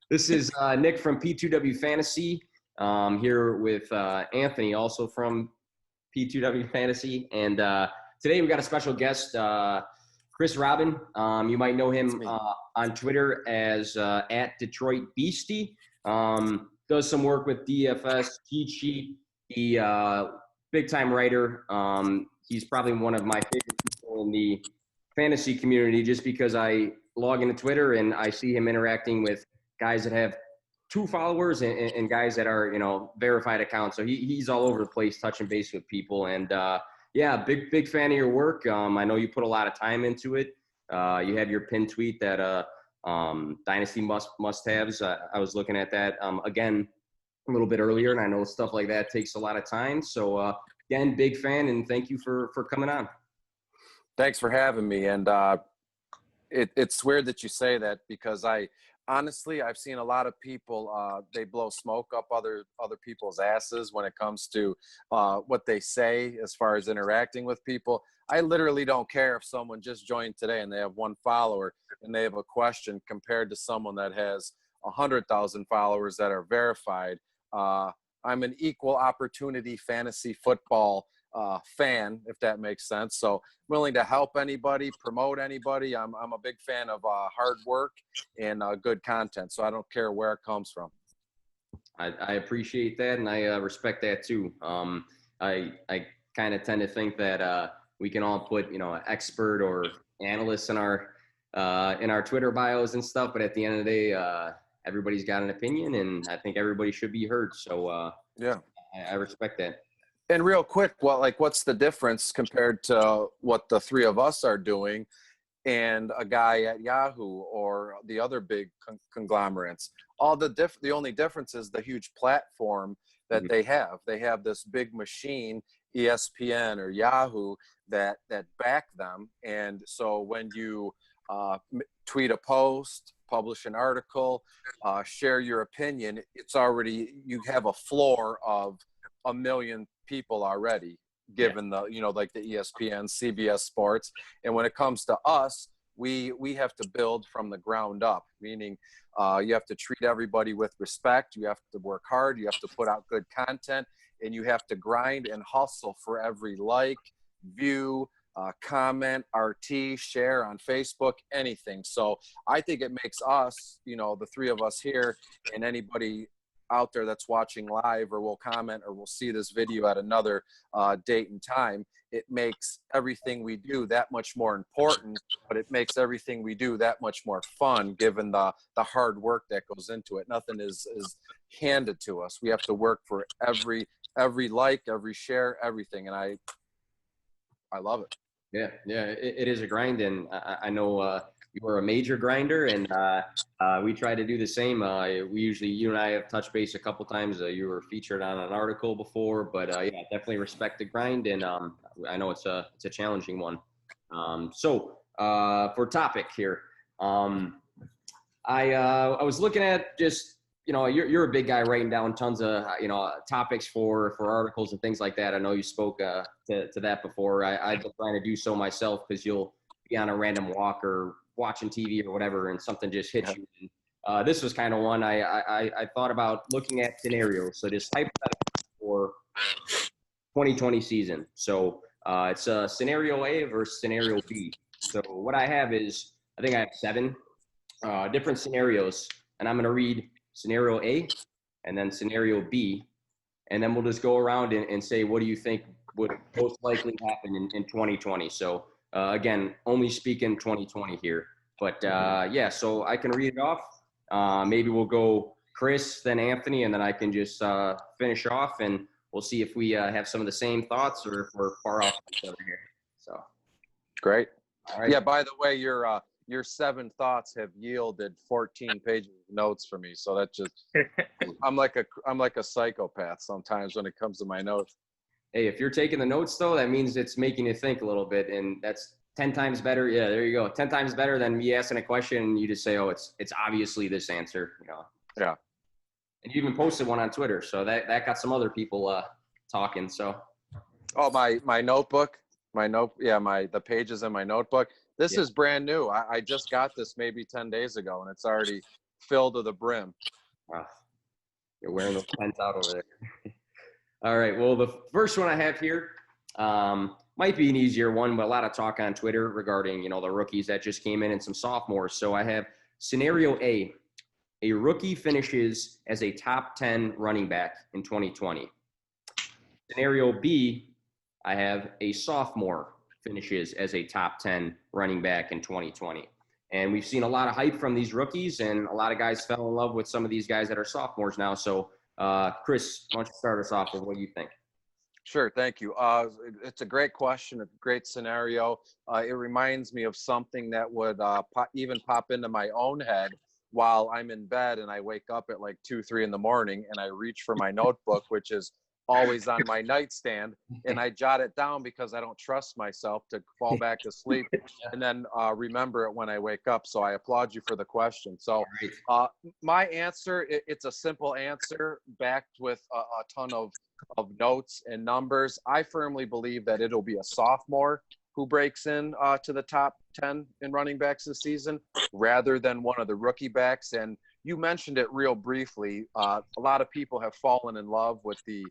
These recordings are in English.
This is Nick from P2W Fantasy. Here with Anthony, also from P2W Fantasy. And today we got a special guest, Chris Robin. You might know him on Twitter as at Detroit Beastie. Does some work with DFS, Cheat Sheet. He big time writer. He's probably one of my favorite people in the fantasy community, just because I log into Twitter and I see him interacting with guys that have 2 followers and guys that are, verified accounts. So he's all over the place touching base with people. And yeah, big fan of your work. I know you put a lot of time into it. You have your pinned tweet that Dynasty must-haves. I was looking at that again a little bit earlier, and I know stuff like that takes a lot of time. So again, big fan, and thank you for coming on. Thanks for having me. And it's weird that you say that, because honestly, I've seen a lot of people, they blow smoke up other people's asses when it comes to what they say as far as interacting with people. I literally don't care if someone just joined today and they have 1 follower and they have a question, compared to someone that has 100,000 followers that are verified. I'm an equal opportunity fantasy football fan, if that makes sense. So willing to help anybody, promote anybody. I'm a big fan of hard work and good content. So I don't care where it comes from. I appreciate that, and I respect that too. I kind of tend to think that we can all put expert or analysts in our Twitter bios and stuff, but at the end of the day, everybody's got an opinion, and I think everybody should be heard. So yeah, I respect that. And real quick, what's the difference compared to what the 3 of us are doing and a guy at Yahoo or the other big conglomerates? The only difference is the huge platform that they have. They have this big machine, ESPN or Yahoo, that back them. And so when you tweet a post, publish an article, share your opinion, you have a floor of 1 million people already, given the like the ESPN, CBS Sports. And when it comes to us, we have to build from the ground up, meaning you have to treat everybody with respect, you have to work hard, you have to put out good content, and you have to grind and hustle for every like, view, comment, RT, share on Facebook, anything. So I think it makes us, the 3 of us here, and anybody out there that's watching live or will comment or will see this video at another date and time, it makes everything we do that much more important, but it makes everything we do that much more fun, given the hard work that goes into it. Nothing is handed to us. We have to work for every like, every share, everything. And I love it. Yeah, it is a grind, and I know you are a major grinder, and we try to do the same. You and I have touched base a couple times. You were featured on an article before, but yeah, definitely respect the grind, and I know it's a challenging one. So for topic here, I was looking at just you're a big guy writing down tons of topics for articles and things like that. I know you spoke to that before. I've been trying to do so myself, because you'll be on a random walk or watching TV or whatever, and something just hits you. And, this was kind of one I thought about looking at scenarios. So just hypothetical for 2020 season. So it's scenario A versus scenario B. So what I have is, I think I have 7 different scenarios, and I'm going to read scenario A and then scenario B, and then we'll just go around and say, what do you think would most likely happen in 2020? So again, only speaking 2020 here, but yeah, so I can read it off. Maybe we'll go Chris, then Anthony, and then I can just finish off, and we'll see if we have some of the same thoughts or if we're far off each other here. So great. All right. Yeah, by the way, your 7 thoughts have yielded 14 pages of notes for me. So that just, I'm like a psychopath sometimes when it comes to my notes. Hey, if you're taking the notes though, that means it's making you think a little bit, and that's 10 times better. Yeah, there you go. 10 times better than me asking a question and you just say, oh, it's obviously this answer. Yeah. And you even posted one on Twitter, so that got some other people talking. So. Oh, my notebook, the pages in my notebook. This is brand new. I just got this maybe 10 days ago, and it's already filled to the brim. Wow. You're wearing those pants out over there. All right. Well, the first one I have here might be an easier one, but a lot of talk on Twitter regarding, the rookies that just came in and some sophomores. So I have scenario A rookie finishes as a top 10 running back in 2020. Scenario B, I have a sophomore finishes as a top 10 running back in 2020. And we've seen a lot of hype from these rookies, and a lot of guys fell in love with some of these guys that are sophomores now. So, Chris, why don't you start us off with what you think? Sure, thank you. It's a great question, a great scenario. It reminds me of something that would even pop into my own head while I'm in bed and I wake up at like 2, 3 in the morning and I reach for my notebook, which is always on my nightstand, and I jot it down because I don't trust myself to fall back to sleep and then remember it when I wake up. So I applaud you for the question. So my answer, it's a simple answer backed with a ton of notes and numbers. I firmly believe that it'll be a sophomore who breaks in to the top 10 in running backs this season rather than one of the rookie backs. And you mentioned it real briefly. A lot of people have fallen in love with the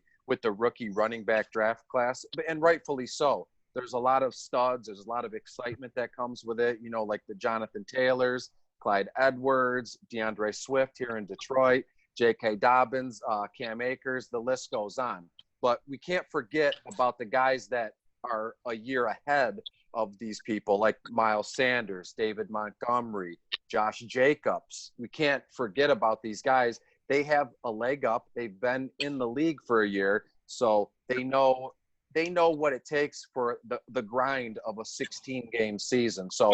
rookie running back draft class, and rightfully so. There's a lot of studs. There's a lot of excitement that comes with it, like the Jonathan Taylors, Clyde Edwards, DeAndre Swift here in Detroit, J.K. Dobbins, Cam Akers, the list goes on. But we can't forget about the guys that are a year ahead of these people, like Miles Sanders, David Montgomery, Josh Jacobs. We can't forget about these guys. They have a leg up. They've been in the league for a year, so they know what it takes for the grind of a 16-game season. So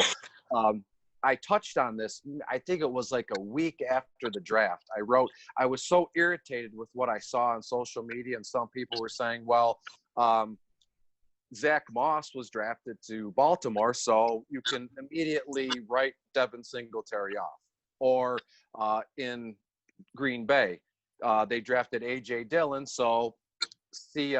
I touched on this. I think it was like a week after the draft. I was so irritated with what I saw on social media, and some people were saying, well, Zach Moss was drafted to Baltimore, so you can immediately write Devin Singletary off. Or in Green Bay, they drafted A.J. Dillon, so see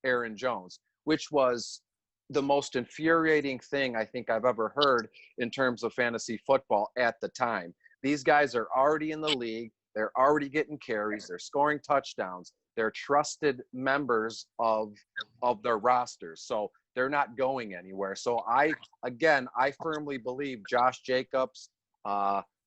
Aaron Jones, which was the most infuriating thing I think I've ever heard in terms of fantasy football at the time. These guys are already in the league. They're already getting carries. They're scoring touchdowns. They're trusted members of their rosters. So they're not going anywhere. So I firmly believe Josh Jacobs,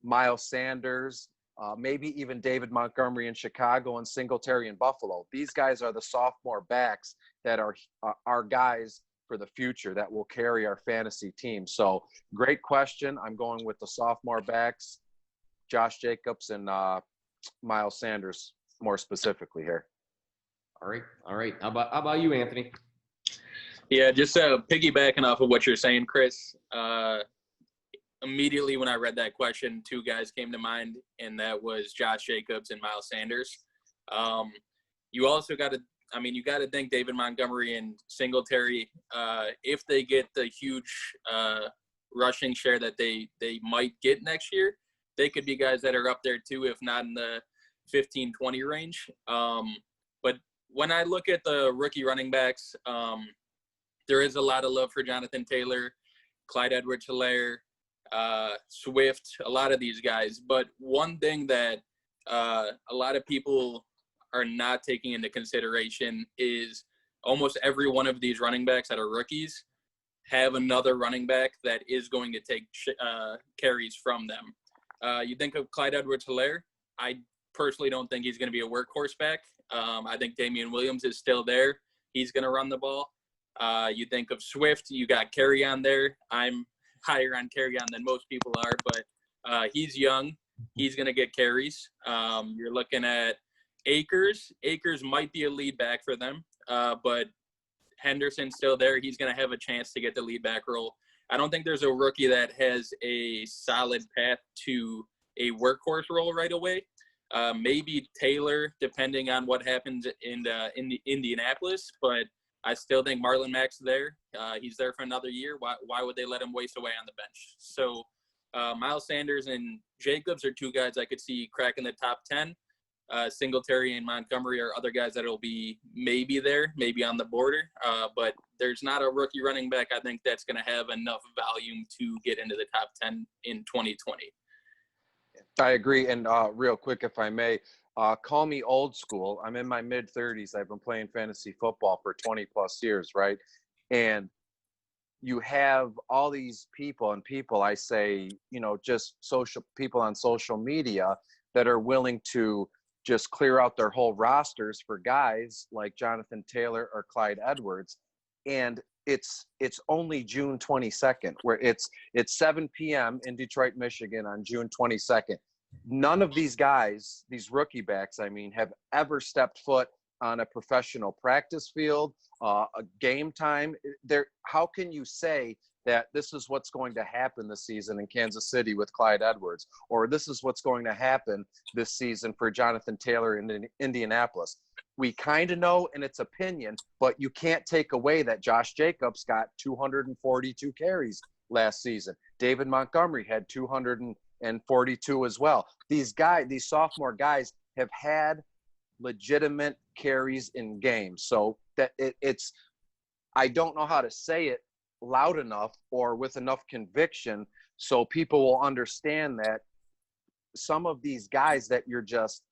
Miles Sanders, maybe even David Montgomery in Chicago and Singletary in Buffalo. These guys are the sophomore backs that are guys for the future that will carry our fantasy team. So great question. I'm going with the sophomore backs, Josh Jacobs and Miles Sanders more specifically here. All right. How about you, Anthony? Yeah, just piggybacking off of what you're saying, Chris. Immediately when I read that question, 2 guys came to mind, and that was Josh Jacobs and Miles Sanders. You also got to think David Montgomery and Singletary, if they get the huge rushing share that they might get next year, they could be guys that are up there too, if not in the 15-20 range. But when I look at the rookie running backs, there is a lot of love for Jonathan Taylor, Clyde Edwards-Helaire, Swift, a lot of these guys. But one thing that a lot of people are not taking into consideration is almost every one of these running backs that are rookies have another running back that is going to take carries from them. You think of Clyde Edwards-Helaire. I personally don't think he's going to be a workhorse back. I think Damian Williams is still there. He's going to run the ball. You think of Swift. You got Kerryon there. I'm higher on Kerryon than most people are, but he's young. He's going to get carries. You're looking at Akers. Akers might be a lead back for them, but Henderson's still there. He's going to have a chance to get the lead back role. I don't think there's a rookie that has a solid path to a workhorse role right away. Maybe Taylor, depending on what happens in Indianapolis, but I still think Marlon Mack's there. He's there for another year. Why would they let him waste away on the bench? So Miles Sanders and Jacobs are 2 guys I could see cracking the top 10. Singletary and Montgomery are other guys that will be maybe there, maybe on the border. But there's not a rookie running back, I think, that's going to have enough volume to get into the top 10 in 2020. I agree. And real quick, if I may, call me old school. I'm in my mid-30s. I've been playing fantasy football for 20 plus years, right? And you have all these people, I say, just social people on social media that are willing to just clear out their whole rosters for guys like Jonathan Taylor or Clyde Edwards. And it's only June 22nd, where it's 7 p.m. in Detroit, Michigan on June 22nd. None of these guys, these rookie backs, have ever stepped foot on a professional practice field, a game time. How can you say that this is what's going to happen this season in Kansas City with Clyde Edwards, or this is what's going to happen this season for Jonathan Taylor in Indianapolis? We kind of know, and it's opinion, but you can't take away that Josh Jacobs got 242 carries last season. David Montgomery had 242 as well. These sophomore guys have had legitimate carries in games. So that it's I don't know how to say it loud enough or with enough conviction so people will understand that some of these guys that you're just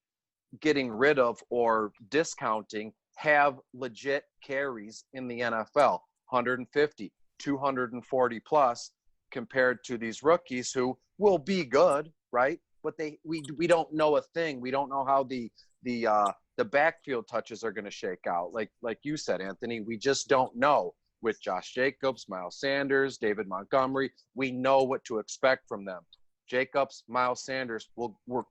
getting rid of or discounting have legit carries in the NFL, 150, 240 plus, compared to these rookies who will be good, right? But we don't know a thing. We don't know how the backfield touches are going to shake out. Like you said, Anthony, we just don't know. With Josh Jacobs, Miles Sanders, David Montgomery, we know what to expect from them. Jacobs, Miles Sanders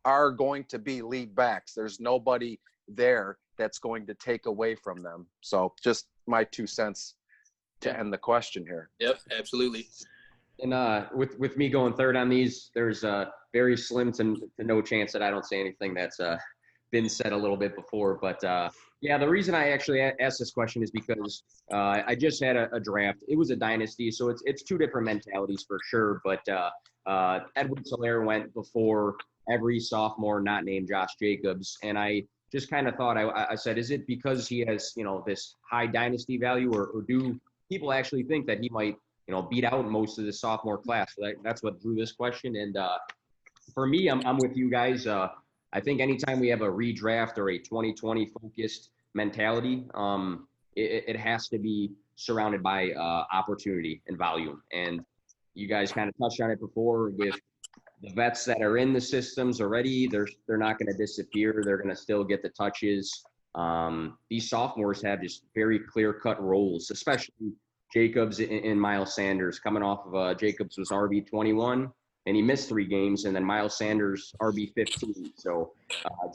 are going to be lead backs. There's nobody there that's going to take away from them. So just my 2 cents to end the question here. Yep, absolutely. And with me going third on these, there's a very slim to no chance that I don't say anything that's been said a little bit before. But yeah, the reason I actually asked this question is because I just had a draft. It was a dynasty, so it's two different mentalities for sure. But Edwards-Helaire went before every sophomore not named Josh Jacobs, and I just kind of thought, I said, is it because he has this high dynasty value, or do people actually think that he might beat out most of the sophomore class? So that's what drew this question. And for me, I'm with you guys. I think anytime we have a redraft or a 2020 focused mentality, it has to be surrounded by opportunity and volume. And you guys kind of touched on it before with the vets that are in the systems already. They're not going to disappear. They're going to still get the touches. These sophomores have just very clear-cut roles, especially Jacobs and Miles Sanders. Coming off of Jacobs was RB21. And he missed 3 games, and then Miles Sanders, RB15. So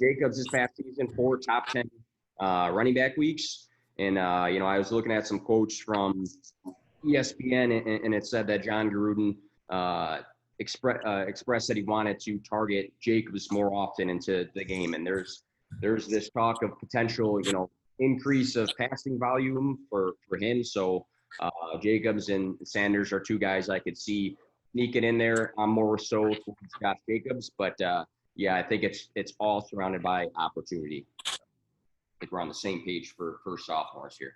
Jacobs this past season, 4 top 10 running back weeks. And, I was looking at some quotes from ESPN, and it said that John Gruden expressed that he wanted to target Jacobs more often into the game. And there's this talk of potential, increase of passing volume for him. So Jacobs and Sanders are 2 guys I could see sneaking in there. I'm more so towards Josh Jacobs, but yeah, I think it's all surrounded by opportunity. I think we're on the same page for sophomores here.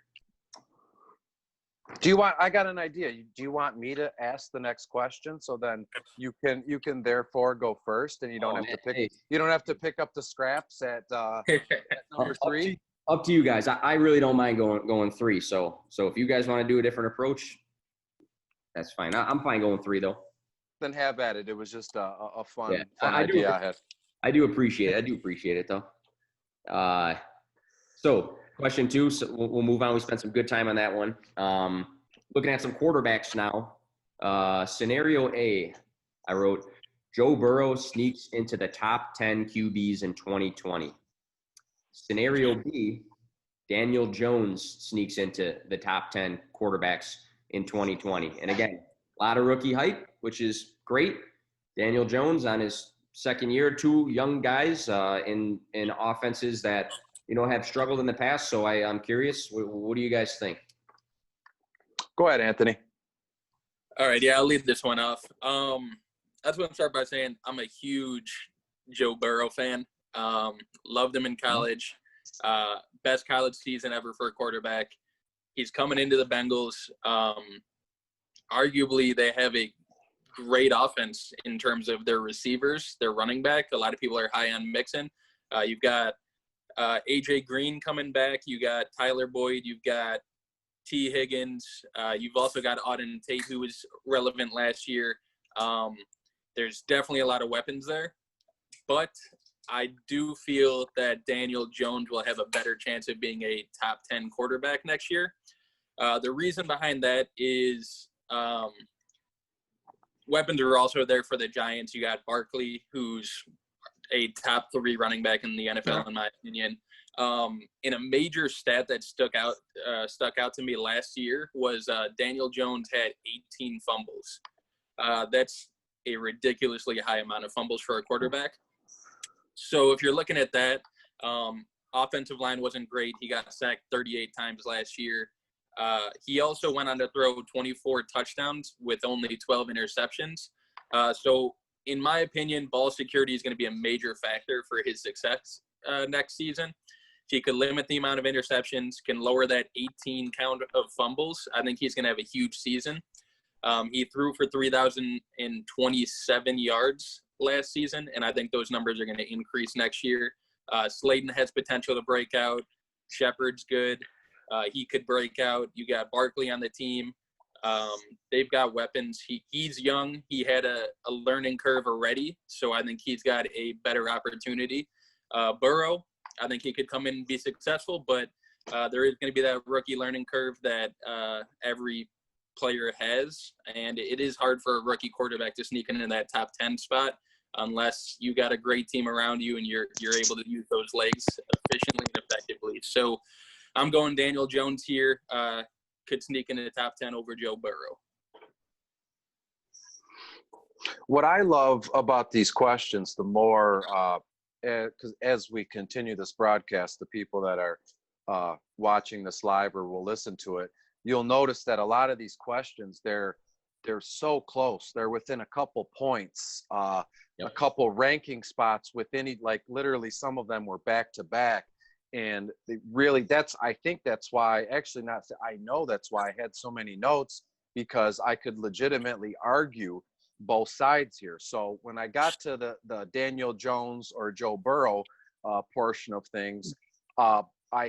I got an idea. Do you want me to ask the next question so then you can therefore go first, and you don't have to pick up the scraps at number 3? Up to you guys. I really don't mind going 3. So if you guys want to do a different approach, that's fine. I'm fine going 3 though. Then have at it. It was just a fun idea I had. I do appreciate it though. So question 2, so we'll move on. We spent some good time on that one. Looking at some quarterbacks now. Scenario A, I wrote, Joe Burrow sneaks into the top 10 QBs in 2020. Scenario B, Daniel Jones sneaks into the top 10 quarterbacks in 2020. And again, a lot of rookie hype, which is great. Daniel Jones on his second year, 2 young guys in offenses that, have struggled in the past. So I'm curious, what do you guys think? Go ahead, Anthony. All right. Yeah, I'll lead this one off. I just want to start by saying I'm a huge Joe Burrow fan. Loved him in college. Best college season ever for a quarterback. He's coming into the Bengals. Arguably, they have a great offense in terms of their receivers, their running back. A lot of people are high on Mixon. You've got AJ Green coming back. You got Tyler Boyd. You've got T. Higgins. You've also got Auden Tate, who was relevant last year. There's definitely a lot of weapons there. But I do feel that Daniel Jones will have a better chance of being a top 10 quarterback next year. The reason behind that is weapons are also there for the Giants. You got Barkley, who's a top 3 running back in the NFL, in my opinion. In a major stat that stuck out to me last year was Daniel Jones had 18 fumbles. That's a ridiculously high amount of fumbles for a quarterback. So if you're looking at that, offensive line wasn't great. He got sacked 38 times last year. He also went on to throw 24 touchdowns with only 12 interceptions. So in my opinion, ball security is going to be a major factor for his success next season. If he could limit the amount of interceptions, can lower that 18 count of fumbles, I think he's going to have a huge season. He threw for 3,027 yards last season, and I think those numbers are going to increase next year. Slayton has potential to break out. Shepard's good. He could break out. You got Barkley on the team. They've got weapons. He's young. He had a learning curve already, so I think he's got a better opportunity. Burrow, I think he could come in and be successful, but there is going to be that rookie learning curve that every player has, and it is hard for a rookie quarterback to sneak into that top 10 spot unless you got a great team around you and you're able to use those legs efficiently and effectively. So I'm going Daniel Jones here. Could sneak into the top 10 over Joe Burrow. What I love about these questions, the more, because as we continue this broadcast, the people that are watching this live or will listen to it, you'll notice that a lot of these questions, they're so close. They're within a couple points, a couple ranking spots within, like literally some of them were back to back. And they really, I think that's why, actually not, I know that's why I had so many notes, because I could legitimately argue both sides here. So when I got to the Daniel Jones or Joe Burrow portion of things, I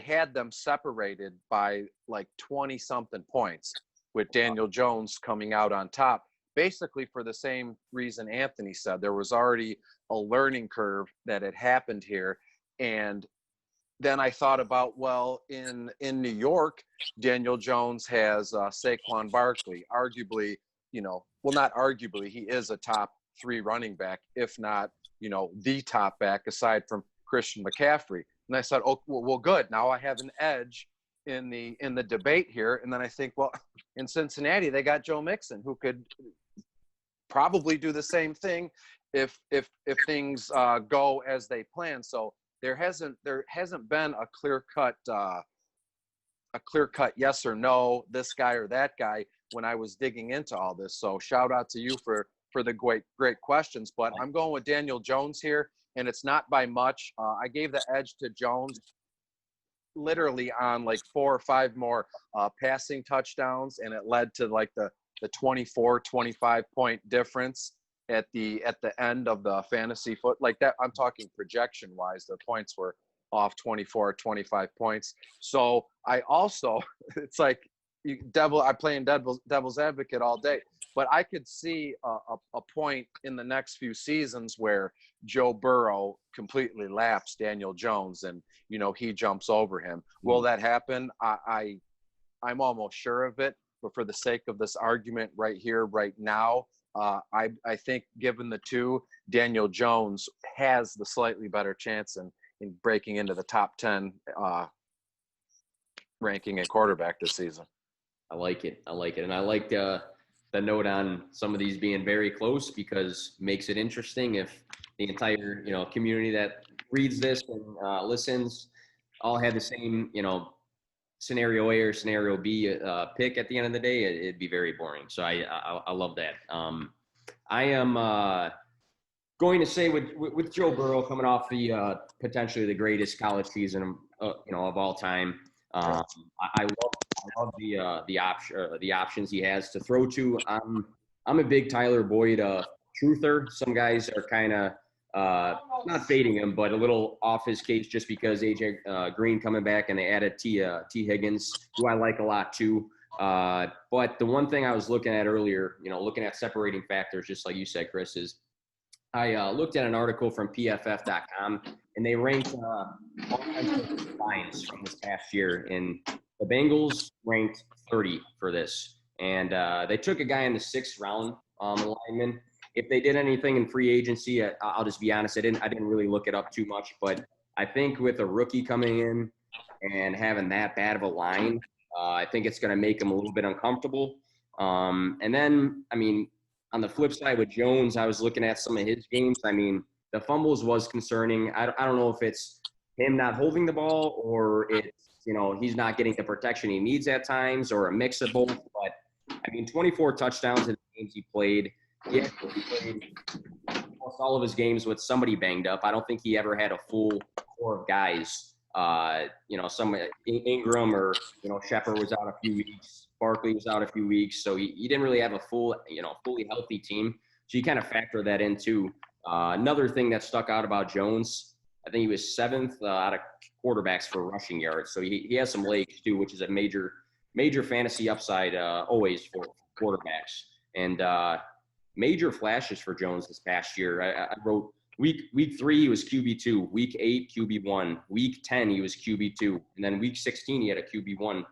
had them separated by like 20 something points, with Daniel Jones coming out on top, basically for the same reason Anthony said. There was already a learning curve that had happened here. And then I thought about, well, in New York, Daniel Jones has Saquon Barkley, arguably, well, not arguably, he is a top 3 running back, if not, the top back aside from Christian McCaffrey. And I said, oh, well, good. Now I have an edge in the debate here. And then I think, well, in Cincinnati, they got Joe Mixon, who could probably do the same thing if things go as they plan. So there hasn't been a clear cut yes or no, this guy or that guy, when I was digging into all this. So shout out to you for the great questions. But I'm going with Daniel Jones here, and it's not by much. I gave the edge to Jones literally on like 4 or 5 more passing touchdowns, and it led to like the 24-25 point difference at the end of the fantasy foot, like that. I'm talking projection wise, the points were off 24-25 points. So I also, it's like I'm playing devil's advocate all day, but I could see a point in the next few seasons where Joe Burrow completely laps Daniel Jones and he jumps over him. Will that happen? I'm almost sure of it, but for the sake of this argument right here, right now, I think given the two, Daniel Jones has the slightly better chance in breaking into the top 10 ranking at quarterback this season. I like it. And I like the note on some of these being very close, because makes it interesting if the entire, community that reads this and listens all had the same, scenario A or scenario B pick at the end of the day. It'd be very boring. So I love that. I am going to say with Joe Burrow coming off the potentially the greatest college season of all time. I love the options he has to throw to. I'm I'm a big Tyler Boyd truther. Some guys are kind of not fading him, but a little off his case just because AJ Green coming back and they added T Higgins, who I like a lot too. But the one thing I was looking at earlier, looking at separating factors, just like you said, Chris, is I looked at an article from PFF.com, and they ranked offensive lines from this past year, and the Bengals ranked 30 for this. And they took a guy in the 6th round, lineman. If they did anything in free agency, I'll just be honest, I didn't really look it up too much. But I think with a rookie coming in and having that bad of a line, I think it's going to make him a little bit uncomfortable. And then, I mean, on the flip side with Jones, I was looking at some of his games. I mean, the fumbles was concerning. I don't know if it's him not holding the ball or it's, he's not getting the protection he needs at times or a mix of both. But, I mean, 24 touchdowns in the games he played. He actually played almost all of his games with somebody banged up. I don't think he ever had a full core of guys. Some Ingram or, Shepard was out a few weeks. Barkley was out a few weeks. So he didn't really have a full, fully healthy team. So you kind of factor that in too. Another thing that stuck out about Jones, I think he was 7th out of quarterbacks for rushing yards. So he has some legs too, which is a major fantasy upside always for quarterbacks. And major flashes for Jones this past year. I wrote week 3 he was QB2, week 8 QB1, week 10 he was QB2, and then week 16 he had a QB1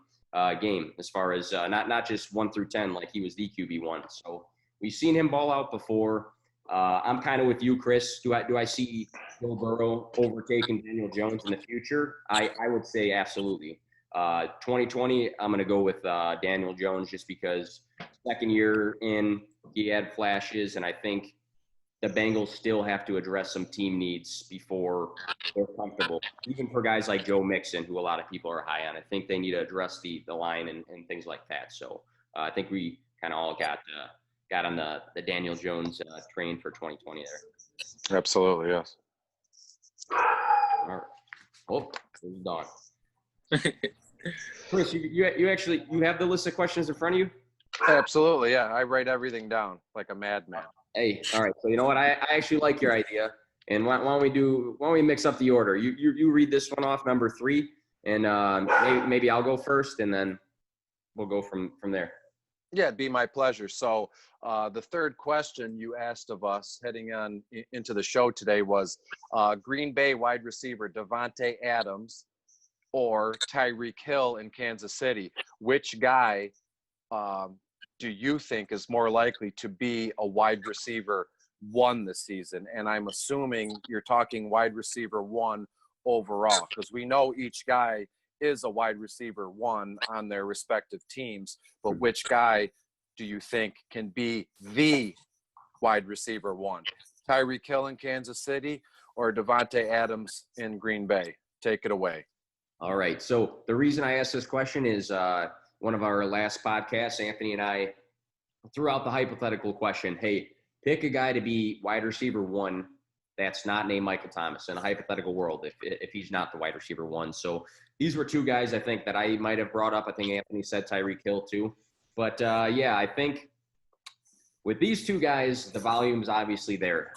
game as far as not just 1 through 10 like he was the QB1. So we've seen him ball out before. I'm kind of with you, Chris. Do I see Joe Burrow overtaking Daniel Jones in the future? I would say absolutely. 2020, I'm going to go with Daniel Jones just because second year in, he had flashes, and I think the Bengals still have to address some team needs before they're comfortable. Even for guys like Joe Mixon, who a lot of people are high on, I think they need to address the line and things like that. So I think we kind of all got on the Daniel Jones train for 2020 there. Absolutely, yes. All right. Oh, there's a dog. Chris, you actually have the list of questions in front of you? Absolutely, yeah. I write everything down like a madman. Hey, all right. So you know what? I actually like your idea. And why don't we mix up the order? You read this one off, number 3, and maybe I'll go first, and then we'll go from there. Yeah, it'd be my pleasure. So the third question you asked of us heading on into the show today was Green Bay wide receiver Davante Adams or Tyreek Hill in Kansas City. Which guy do you think is more likely to be a wide receiver 1 this season? And I'm assuming you're talking wide receiver 1 overall, because we know each guy is a wide receiver 1 on their respective teams, but which guy do you think can be the wide receiver 1? Tyreek Hill in Kansas City or Davante Adams in Green Bay? Take it away. All right. So the reason I asked this question is one of our last podcasts, Anthony and I threw out the hypothetical question, hey, pick a guy to be wide receiver 1 that's not named Michael Thomas in a hypothetical world if he's not the wide receiver 1. So these were 2 guys I think that I might have brought up. I think Anthony said Tyreek Hill too. But, I think with these 2 guys, the volume's obviously there.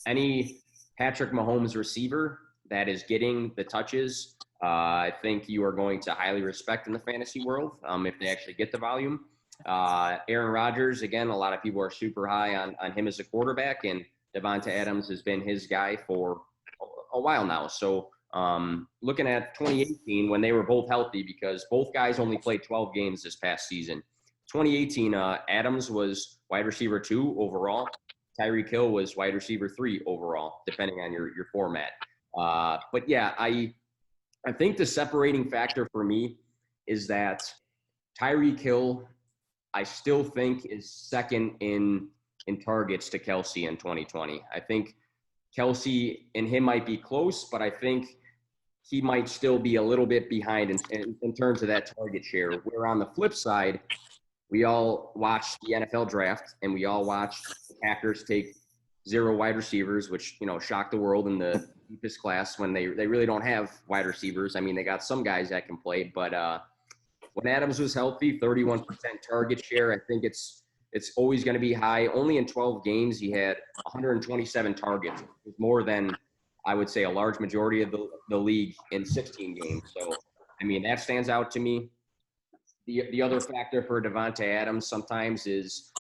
Any Patrick Mahomes receiver that is getting the touches, I think you are going to highly respect in the fantasy world if they actually get the volume. Aaron Rodgers, again, a lot of people are super high on him as a quarterback, and Davante Adams has been his guy for a while now. So looking at 2018 when they were both healthy, because both guys only played 12 games this past season. 2018, Adams was wide receiver 2 overall. Tyreek Hill was wide receiver 3 overall, depending on your format. But yeah, I think the separating factor for me is that Tyreek Hill, I still think, is second in targets to Kelsey in 2020. I think Kelsey and him might be close, but I think he might still be a little bit behind in terms of that target share. Where on the flip side, we all watched the NFL draft and we all watched the Packers take 0 wide receivers, which, shocked the world in the deepest class when they really don't have wide receivers. I mean, they got some guys that can play, but when Adams was healthy, 31% target share, I think it's it's always going to be high. Only in 12 games, he had 127 targets, more than I would say a large majority of the league in 16 games. So, I mean, that stands out to me. The other factor for Davante Adams sometimes is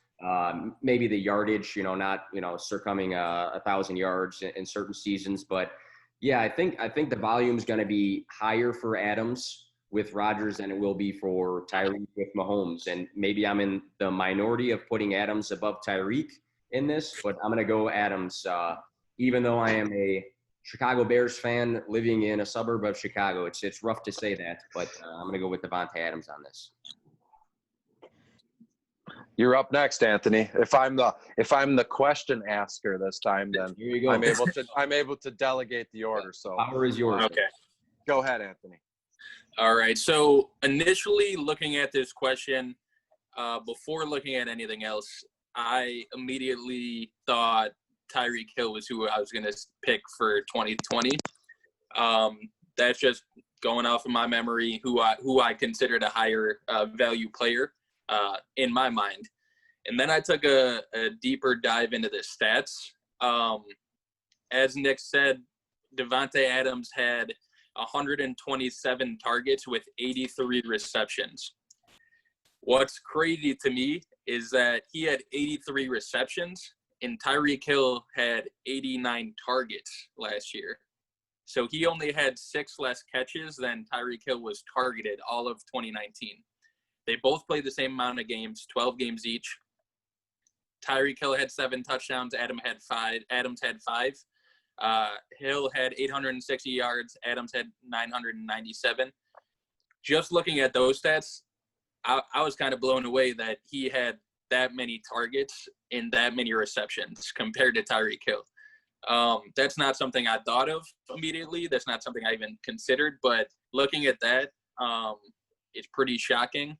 maybe the yardage, not, circumventing 1,000 yards in certain seasons. But yeah, I think the volume is going to be higher for Adams with Rodgers than it will be for Tyreek with Mahomes. And maybe I'm in the minority of putting Adams above Tyreek in this, but I'm going to go Adams, even though I am a Chicago Bears fan living in a suburb of Chicago. It's rough to say that, but I'm going to go with Davante Adams on this. You're up next, Anthony. If I'm the question asker this time, then Here you go. I'm able to delegate the order. So power is yours. Okay. Go ahead, Anthony. All right. So initially looking at this question, before looking at anything else, I immediately thought Tyreek Hill was who I was going to pick for 2020. That's just going off of my memory, who I considered a higher value player in my mind. And then I took a deeper dive into the stats. As Nick said, Davante Adams had 127 targets with 83 receptions. What's crazy to me is that he had 83 receptions and Tyreek Hill had 89 targets last year. So he only had 6 less catches than Tyreek Hill was targeted all of 2019. They both played the same amount of games, 12 games each. Tyreek Hill had 7 touchdowns. Adams had 5. Hill had 860 yards. Adams had 997. Just looking at those stats, I was kind of blown away that he had that many targets and that many receptions compared to Tyreek Hill. That's not something I thought of immediately. That's not something I even considered. But looking at that, it's pretty shocking.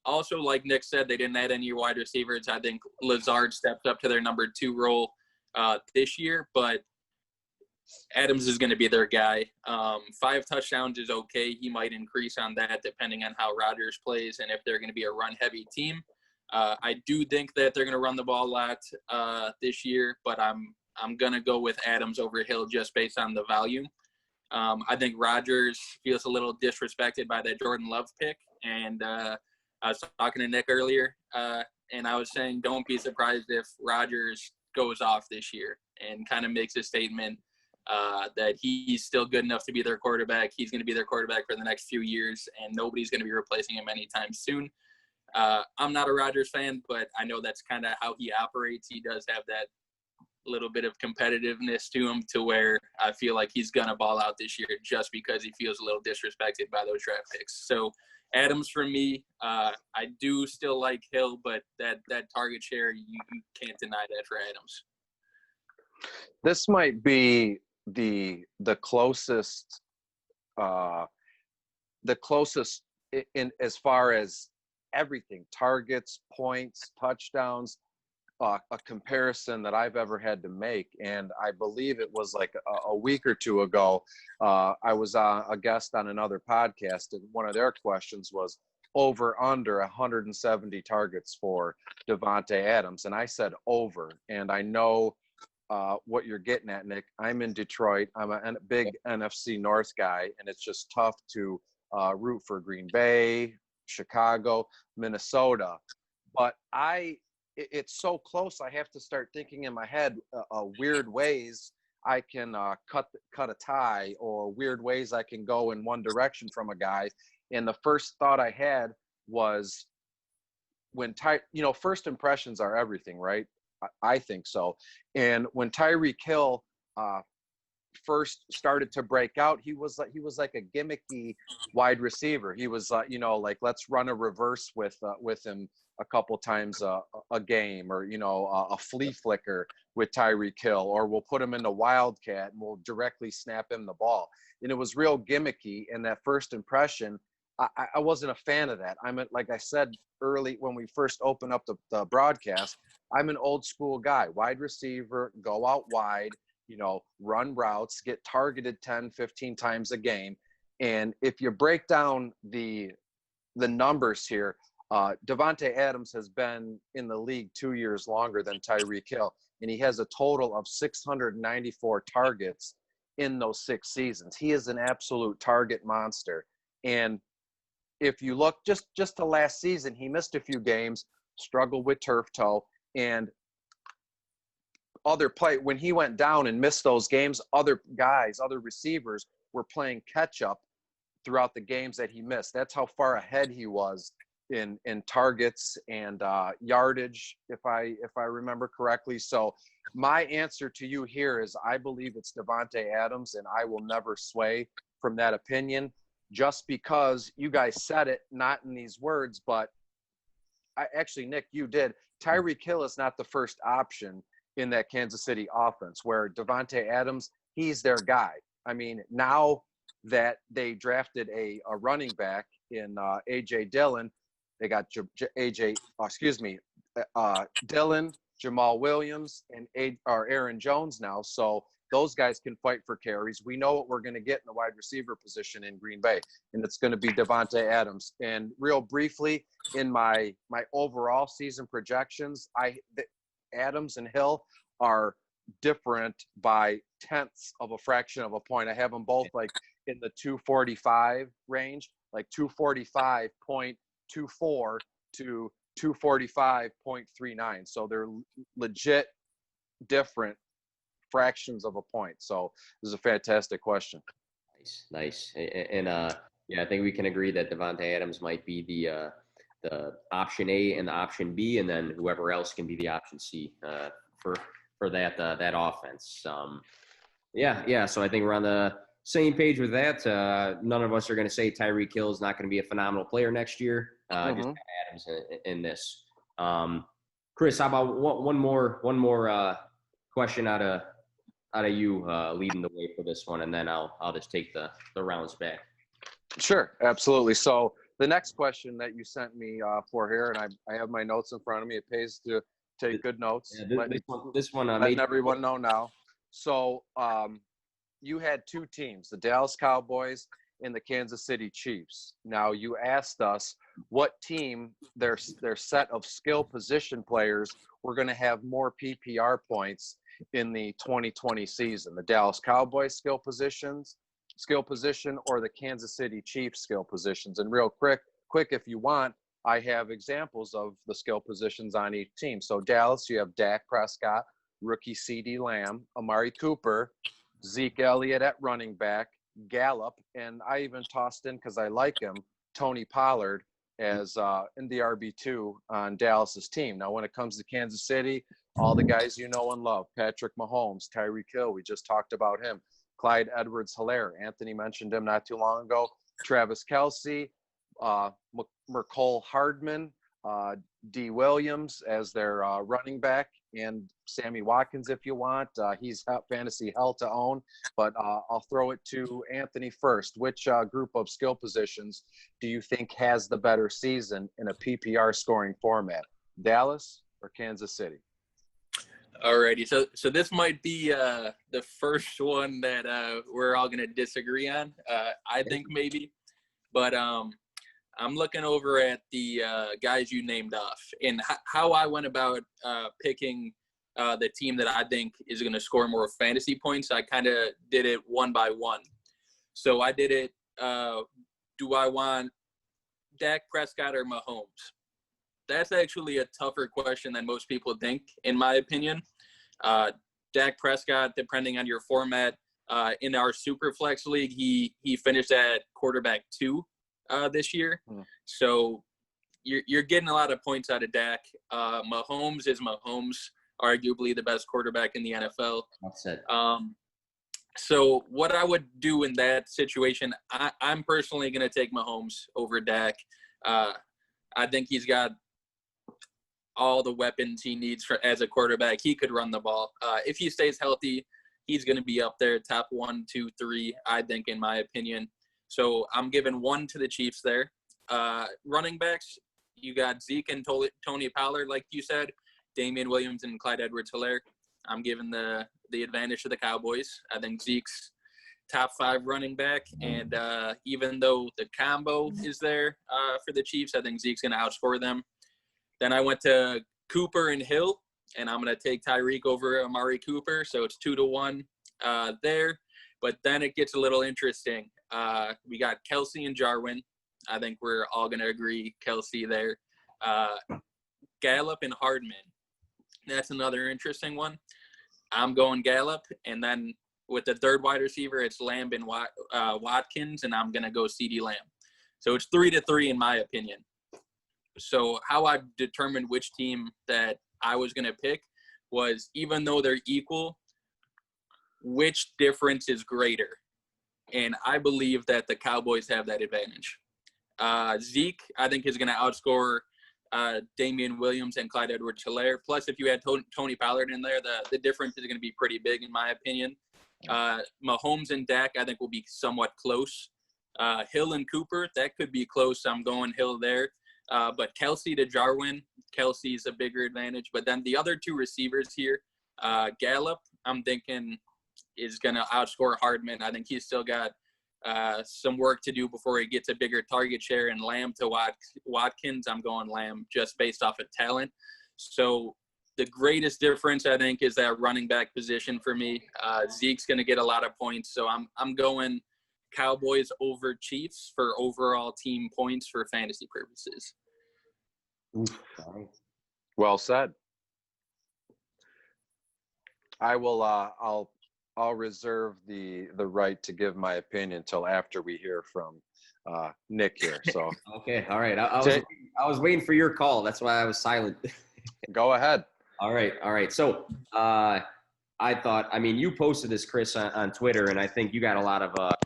Also, like Nick said, they didn't add any wide receivers. I think Lazard stepped up to their number 2 role this year, but Adams is going to be their guy. 5 touchdowns is okay. He might increase on that depending on how Rodgers plays and if they're going to be a run-heavy team. I do think that they're going to run the ball a lot this year, but I'm going to go with Adams over Hill just based on the volume. I think Rodgers feels a little disrespected by that Jordan Love pick, and I was talking to Nick earlier, and I was saying don't be surprised if Rodgers goes off this year and kind of makes a statement that he's still good enough to be their quarterback. He's going to be their quarterback for the next few years, and nobody's going to be replacing him anytime soon. I'm not a Rodgers fan, but I know that's kind of how he operates. He does have that little bit of competitiveness to him to where I feel like he's going to ball out this year just because he feels a little disrespected by those draft picks. So Adams for me, I do still like Hill, but that target share, you can't deny that for Adams. This might be the closest in as far as everything, targets, points, touchdowns, a comparison that I've ever had to make. And I believe it was like a week or two ago, I was a guest on another podcast, and one of their questions was over under 170 targets for Davante Adams. And I said over, and I know what you're getting at, Nick. I'm in Detroit. I'm a big NFC North guy, and it's just tough to root for Green Bay, Chicago, Minnesota. But it's so close. I have to start thinking in my head weird ways I can cut a tie, or weird ways I can go in one direction from a guy. And the first thought I had was when first impressions are everything, right? I think so. And when Tyreek Hill first started to break out, he was like a gimmicky wide receiver. He was like, let's run a reverse with him a couple times a game, or a flea flicker with Tyreek Hill, or we'll put him in the wildcat and we'll directly snap him the ball. And it was real gimmicky. And that first impression, I wasn't a fan of that. Like I said early when we first opened up the broadcast, I'm an old school guy. Wide receiver, go out wide, run routes, get targeted 10, 15 times a game. And if you break down the numbers here, Devontae Adams has been in the league 2 years longer than Tyreek Hill, and he has a total of 694 targets in those 6 seasons. He is an absolute target monster. And if you look just to last season, he missed a few games, struggled with turf toe, and when he went down and missed those games, other receivers were playing catch up throughout the games that he missed. That's how far ahead he was in targets and yardage, if I remember correctly. So my answer to you here is I believe it's Devontae Adams, and I will never sway from that opinion, just because you guys said it, not in these words, but actually, Nick, you did. Tyreek Hill is not the first option in that Kansas City offense, where Devontae Adams, he's their guy. I mean, now that they drafted a running back in A.J. Dillon, they got Dillon, Jamal Williams, and Aaron Jones now. So those guys can fight for carries. We know what we're going to get in the wide receiver position in Green Bay, and it's going to be Devontae Adams. And real briefly, in my overall season projections, Adams and Hill are different by tenths of a fraction of a point. I have them both like in the 245 range, like 245.24 to 245.39. So they're legit different fractions of a point. So this is a fantastic question. Nice. And yeah, I think we can agree that Devontae Adams might be the option A and the option B, and then whoever else can be the option C for that offense. Yeah. So I think we're on the same page with that. None of us are going to say Tyreek Hill is not going to be a phenomenal player next year. Just Adams in this. Chris, how about one more question out of you leading the way for this one, and then I'll just take the rounds back. Sure, absolutely. So the next question that you sent me for here, and I have my notes in front of me. It pays to take good notes. Yeah, this one letting everyone know now. So you had 2 teams, the Dallas Cowboys and the Kansas City Chiefs. Now you asked us what team their set of skill position players were going to have more PPR points in the 2020 season, the Dallas Cowboys skill position or the Kansas City Chiefs skill positions. And real quick, if you want, I have examples of the skill positions on each team. So Dallas, you have Dak Prescott, rookie CeeDee Lamb, Amari Cooper, Zeke Elliott at running back, Gallup, and I even tossed in, because I like him, Tony Pollard as in the RB2 on Dallas's team. Now, when it comes to Kansas City, all the guys you know and love, Patrick Mahomes, Tyreek Hill, we just talked about him, Clyde Edwards-Helaire, Anthony mentioned him not too long ago, Travis Kelce, Mecole Hardman, D. Williams as their running back, and Sammy Watkins if you want. He's fantasy hell to own, but I'll throw it to Anthony first. Which group of skill positions do you think has the better season in a PPR scoring format, Dallas or Kansas City? Alrighty, so this might be the first one that we're all going to disagree on. I think maybe, but I'm looking over at the guys you named off, and how I went about picking the team that I think is going to score more fantasy points. I kind of did it one by one. So I did it, do I want Dak Prescott or Mahomes? That's actually a tougher question than most people think, in my opinion. Dak Prescott, depending on your format, in our Superflex league, he finished at quarterback 2 this year. So you're getting a lot of points out of Dak. Mahomes is Mahomes, arguably the best quarterback in the NFL. That's it. So what I would do in that situation, I'm personally going to take Mahomes over Dak. I think he's got all the weapons he needs as a quarterback. He could run the ball. If he stays healthy, he's going to be up there, top 1, 2, 3, I think, in my opinion. So I'm giving 1 to the Chiefs there. Running backs, you got Zeke and Tony Pollard, like you said, Damian Williams and Clyde Edwards-Helaire. I'm giving the advantage to the Cowboys. I think Zeke's top 5 running back. And even though the combo is there for the Chiefs, I think Zeke's going to outscore them. Then I went to Cooper and Hill, and I'm going to take Tyreek over Amari Cooper. So it's 2-1 there. But then it gets a little interesting. We got Kelsey and Jarwin. I think we're all going to agree Kelsey there. Gallup and Hardman. That's another interesting one. I'm going Gallup. And then with the third wide receiver, it's Lamb and Watkins, and I'm going to go CeeDee Lamb. So it's 3-3 in my opinion. So how I determined which team that I was going to pick was, even though they're equal, which difference is greater? And I believe that the Cowboys have that advantage. Zeke, I think, is going to outscore Damian Williams and Clyde Edwards-Helaire. Plus, if you had Tony Pollard in there, the difference is going to be pretty big, in my opinion. Mahomes and Dak, I think, will be somewhat close. Hill and Cooper, that could be close. I'm going Hill there. But Kelsey to Jarwin, Kelsey's a bigger advantage. But then the other two receivers here, Gallup, I'm thinking, is going to outscore Hardman. I think he's still got some work to do before he gets a bigger target share. And Lamb to Watkins, I'm going Lamb just based off of talent. So the greatest difference, I think, is that running back position for me. Zeke's going to get a lot of points. So I'm going Cowboys over Chiefs for overall team points for fantasy purposes. Well said. I will. I'll reserve the right to give my opinion until after we hear from Nick here. So okay, all right. I was waiting for your call. That's why I was silent. Go ahead. All right. So I thought, I mean, you posted this, Chris, on Twitter, and I think you got a lot of comments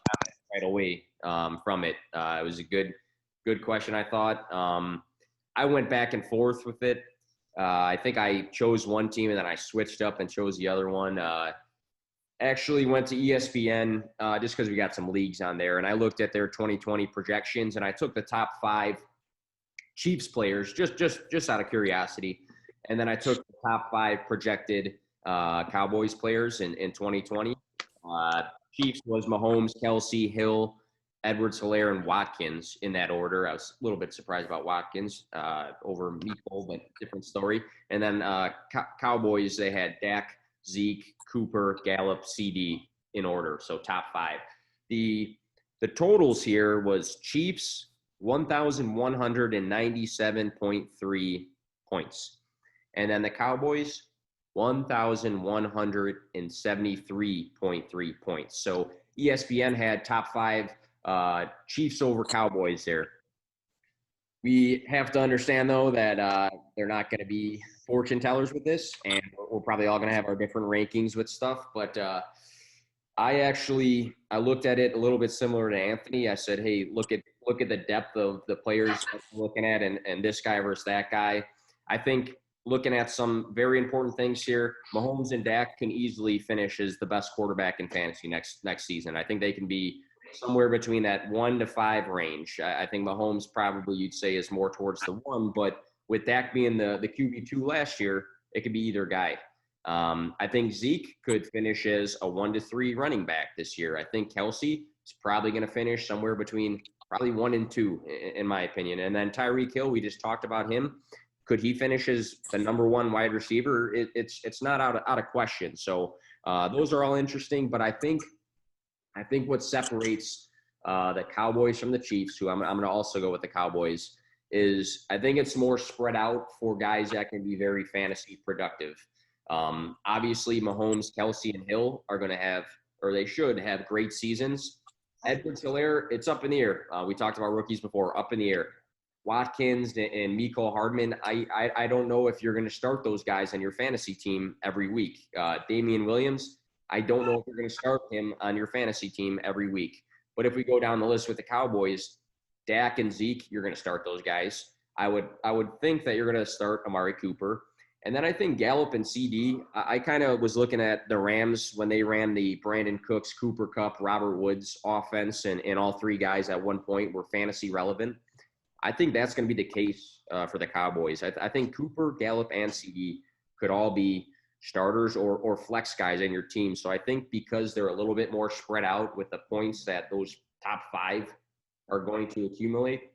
right away from it. It was a good question, I thought. I went back and forth with it. I think I chose one team and then I switched up and chose the other one. Actually went to ESPN just because we got some leagues on there, and I looked at their 2020 projections, and I took the top 5 Chiefs players just out of curiosity, and then I took the top 5 projected Cowboys players in 2020. Chiefs was Mahomes, Kelsey, Hill, Edwards-Helaire, and Watkins in that order. I was a little bit surprised about Watkins over Mecole, but different story. And then Cowboys, they had Dak, Zeke, Cooper, Gallup, CD in order, so top 5. The totals here was Chiefs 1,197.3 points, and then the Cowboys 1,173.3 points. So ESPN had top 5 Chiefs over Cowboys there. We have to understand, though, that they're not going to be fortune tellers with this, and we're probably all going to have our different rankings with stuff. But I looked at it a little bit similar to Anthony. I said, hey, look at the depth of the players that we're looking at, and this guy versus that guy. I think looking at some very important things here, Mahomes and Dak can easily finish as the best quarterback in fantasy next season. I think they can be somewhere between that 1 to 5 range. I think Mahomes probably, you'd say, is more towards the 1, but with Dak being the QB2 last year, it could be either guy. I think Zeke could finish as a 1 to 3 running back this year. I think Kelsey is probably going to finish somewhere between probably 1 and 2, in my opinion. And then Tyreek Hill, we just talked about him. Could he finish as the number 1 wide receiver? It's not out of question. So those are all interesting, but I think what separates the Cowboys from the Chiefs, who I'm going to also go with the Cowboys, is I think it's more spread out for guys that can be very fantasy productive. Obviously, Mahomes, Kelsey, and Hill are going to have, or they should have, great seasons. Edwards-Helaire, it's up in the air. We talked about rookies before, up in the air. Watkins and Mecole Hardman, I don't know if you're going to start those guys on your fantasy team every week. Damian Williams, I don't know if you're going to start him on your fantasy team every week. But if we go down the list with the Cowboys, Dak and Zeke, you're going to start those guys. I would think that you're going to start Amari Cooper. And then I think Gallup and CD, I kind of was looking at the Rams when they ran the Brandon Cooks, Cooper Kupp, Robert Woods offense, and all 3 guys at one point were fantasy relevant. I think that's going to be the case for the Cowboys. I think Cooper, Gallup, and CD could all be starters or flex guys in your team. So I think because they're a little bit more spread out with the points that those top 5 are going to accumulate,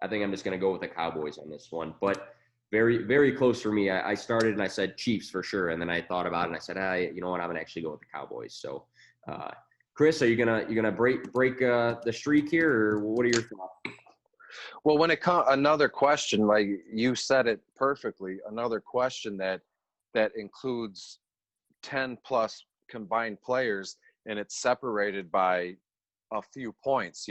I think I'm just going to go with the Cowboys on this one. But very, very close for me. I started and I said Chiefs for sure, and then I thought about it and I said, you know what, I'm gonna actually go with the Cowboys. So, Chris, are you gonna break the streak here, or what are your thoughts? Well, when it comes, another question, like you said it perfectly, another question that includes 10 plus combined players, and it's separated by a few points.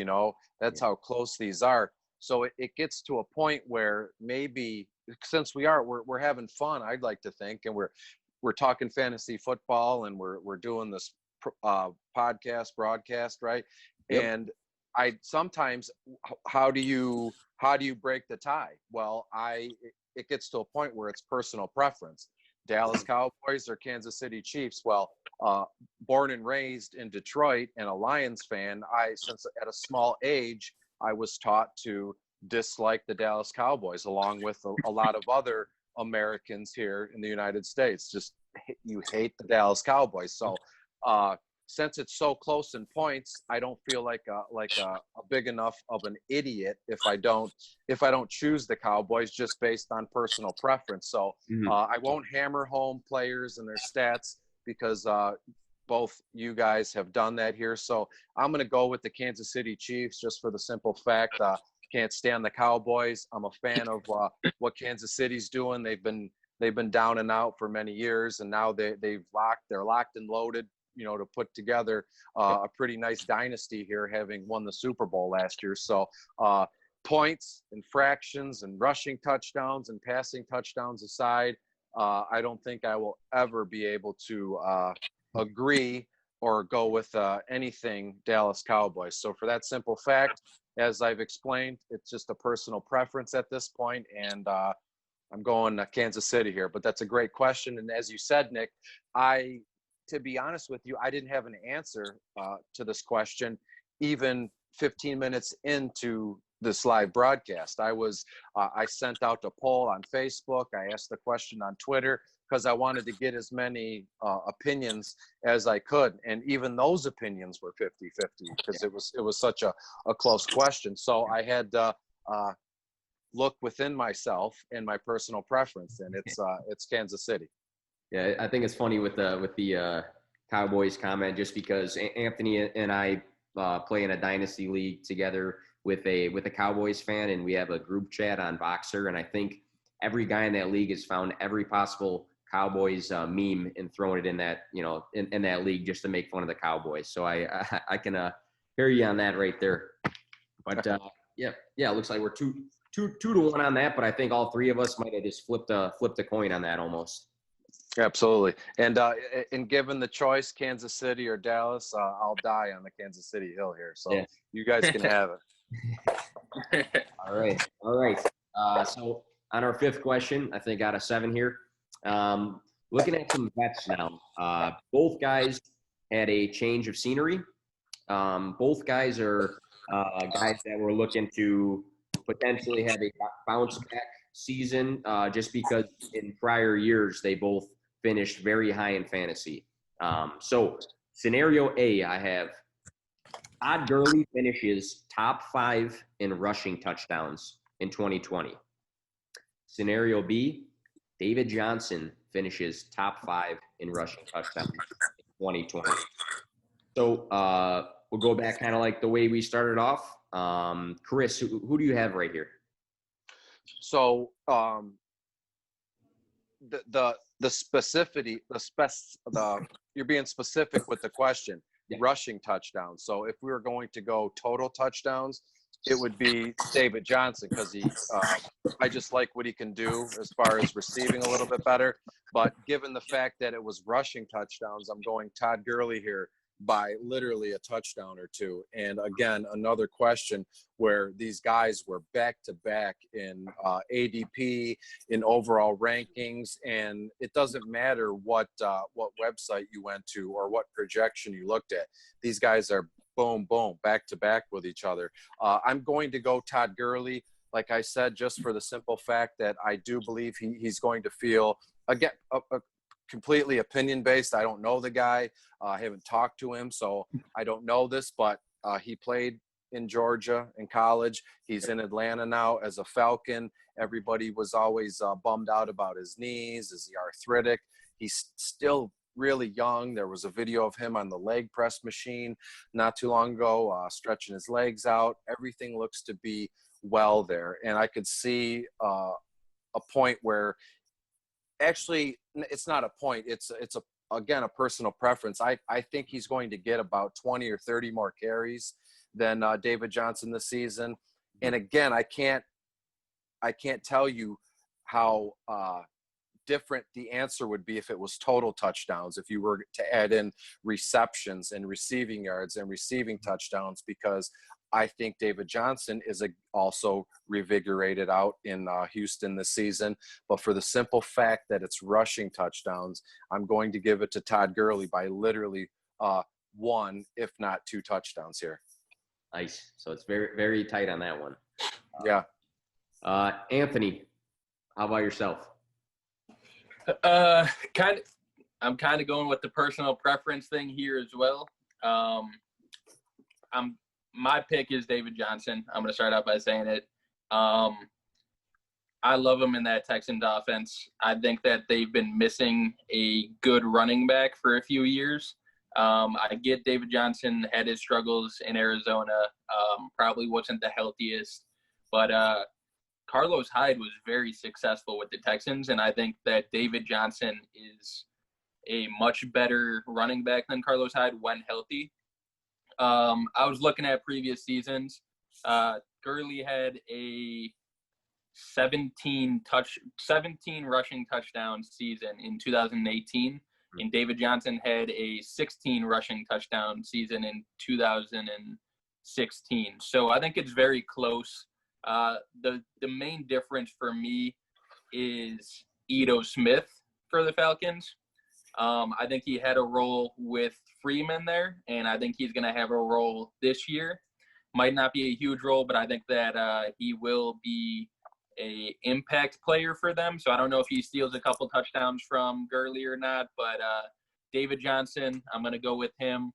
That's how close these are. So it gets to a point where maybe, since we're having fun, I'd like to think, and we're talking fantasy football, and we're doing this broadcast, right? Yep. And I sometimes, how do you break the tie? Well, it gets to a point where it's personal preference. Dallas Cowboys or Kansas City Chiefs. Well, born and raised in Detroit and a Lions fan, since at a small age, I was taught to dislike the Dallas Cowboys, along with a lot of other Americans here in the United States. Just, you hate the Dallas Cowboys. So since it's so close in points, I don't feel like a big enough of an idiot if I don't choose the Cowboys just based on personal preference. So I won't hammer home players and their stats, because both you guys have done that here. So I'm going to go with the Kansas City Chiefs, just for the simple fact, can't stand the Cowboys. I'm a fan of what Kansas City's doing. They've been down and out for many years, and now they're locked and loaded, to put together a pretty nice dynasty here, having won the Super Bowl last year. So points and fractions and rushing touchdowns and passing touchdowns aside, I don't think I will ever be able to agree or go with anything Dallas Cowboys. So for that simple fact, as I've explained, it's just a personal preference at this point, and I'm going Kansas City here. But that's a great question, and as you said, Nick, to be honest with you, I didn't have an answer to this question even 15 minutes into this live broadcast. I sent out a poll on Facebook. I asked the question on Twitter, because I wanted to get as many opinions as I could. And even those opinions were 50-50, because it was such a close question. So I had to look within myself and my personal preference, and it's Kansas City. Yeah, I think it's funny with the Cowboys comment, just because Anthony and I play in a dynasty league together with a Cowboys fan, and we have a group chat on Boxer, and I think every guy in that league has found every possible Cowboys meme and thrown it in that in that league, just to make fun of the Cowboys. So I can hear you on that right there. But yeah, it looks like we're two to one on that. But I think all 3 of us might have just flipped a coin on that almost. Absolutely. And given the choice, Kansas City or Dallas, I'll die on the Kansas City hill here. So You guys can have it. All right. So on our 5th question, I think out of 7 here, looking at some bets now. Both guys had a change of scenery. Both guys are guys that were looking to potentially have a bounce back season, just because in prior years they both finished very high in fantasy. So scenario A, I have Todd Gurley finishes top 5 in rushing touchdowns in 2020. Scenario B, David Johnson finishes top 5 in rushing touchdowns in 2020. So we'll go back kind of like the way we started off. Chris, who do you have right here? So the specificity, you're being specific with the question. Yeah. Rushing touchdowns. So if we were going to go total touchdowns, it would be David Johnson, because I just like what he can do as far as receiving a little bit better. But given the fact that it was rushing touchdowns, I'm going Todd Gurley here by literally a touchdown or 2. And again, another question where these guys were back to back in ADP, in overall rankings, and it doesn't matter what website you went to or what projection you looked at. These guys are boom, boom, back to back with each other. I'm going to go Todd Gurley, like I said, just for the simple fact that I do believe he's going to feel, again, completely opinion based. I don't know the guy. I haven't talked to him, so I don't know this, but he played in Georgia in college. He's in Atlanta now as a Falcon. Everybody was always bummed out about his knees. Is he arthritic? He's still really young. There was a video of him on the leg press machine not too long ago, stretching his legs out. Everything looks to be well there. And I could see a point where actually it's not a point. It's again, a personal preference. I think he's going to get about 20 or 30 more carries than David Johnson this season. And again, I can't tell you how different the answer would be if it was total touchdowns, if you were to add in receptions and receiving yards and receiving touchdowns, because I think David Johnson is also revigorated out in Houston this season. But for the simple fact that it's rushing touchdowns, I'm going to give it to Todd Gurley by literally one, if not two touchdowns here. Nice. So it's very, very tight on that one. Yeah. Anthony, how about yourself? I'm kind of going with the personal preference thing here as well. My pick is David Johnson. I'm going to start out by saying it. I love him in that Texans offense. I think that they've been missing a good running back for a few years. I get David Johnson had his struggles in Arizona, probably wasn't the healthiest, but Carlos Hyde was very successful with the Texans, and I think that David Johnson is a much better running back than Carlos Hyde when healthy. I was looking at previous seasons. Gurley had a 17 rushing touchdown season in 2018, and David Johnson had a 16 rushing touchdown season in 2016. So I think it's very close. The main difference for me is Ito Smith for the Falcons. I think he had a role with Freeman there, and I think he's going to have a role this year. Might not be a huge role, but I think that he will be a impact player for them. So I don't know if he steals a couple touchdowns from Gurley or not, but David Johnson, I'm going to go with him.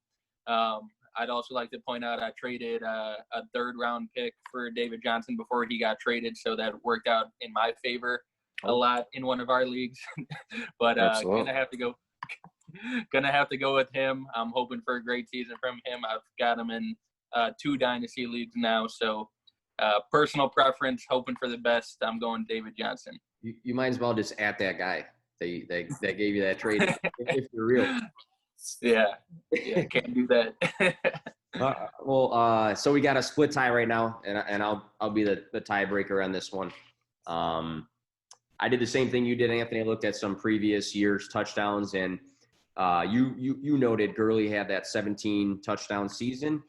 I'd also like to point out I traded a third-round pick for David Johnson before he got traded, so that worked out in my favor a lot in one of our leagues. But gonna have to go with him. I'm hoping for a great season from him. I've got him in 2 dynasty leagues now, so personal preference, hoping for the best. I'm going David Johnson. You might as well just at that guy. They gave you that trade if you're real. Yeah, can't do that. So we got a split tie right now, and I'll be the tiebreaker on this one. I did the same thing you did, Anthony. I looked at some previous years' touchdowns, and you noted Gurley had that 17 touchdown season.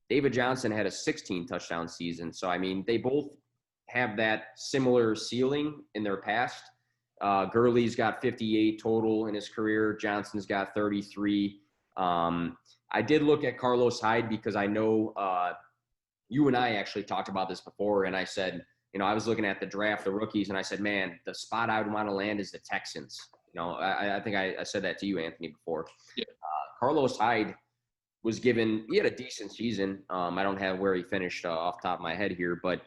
David Johnson had a 16 touchdown season. So I mean, they both have that similar ceiling in their past. Gurley's got 58 total in his career. Johnson's got 33. I did look at Carlos Hyde because I know you and I actually talked about this before, and I said, I was looking at the draft, the rookies, and I said, man, the spot I would want to land is the Texans. I think I said that to you, Anthony, before. Yeah. Carlos Hyde was given – he had a decent season. I don't have where he finished off the top of my head here, but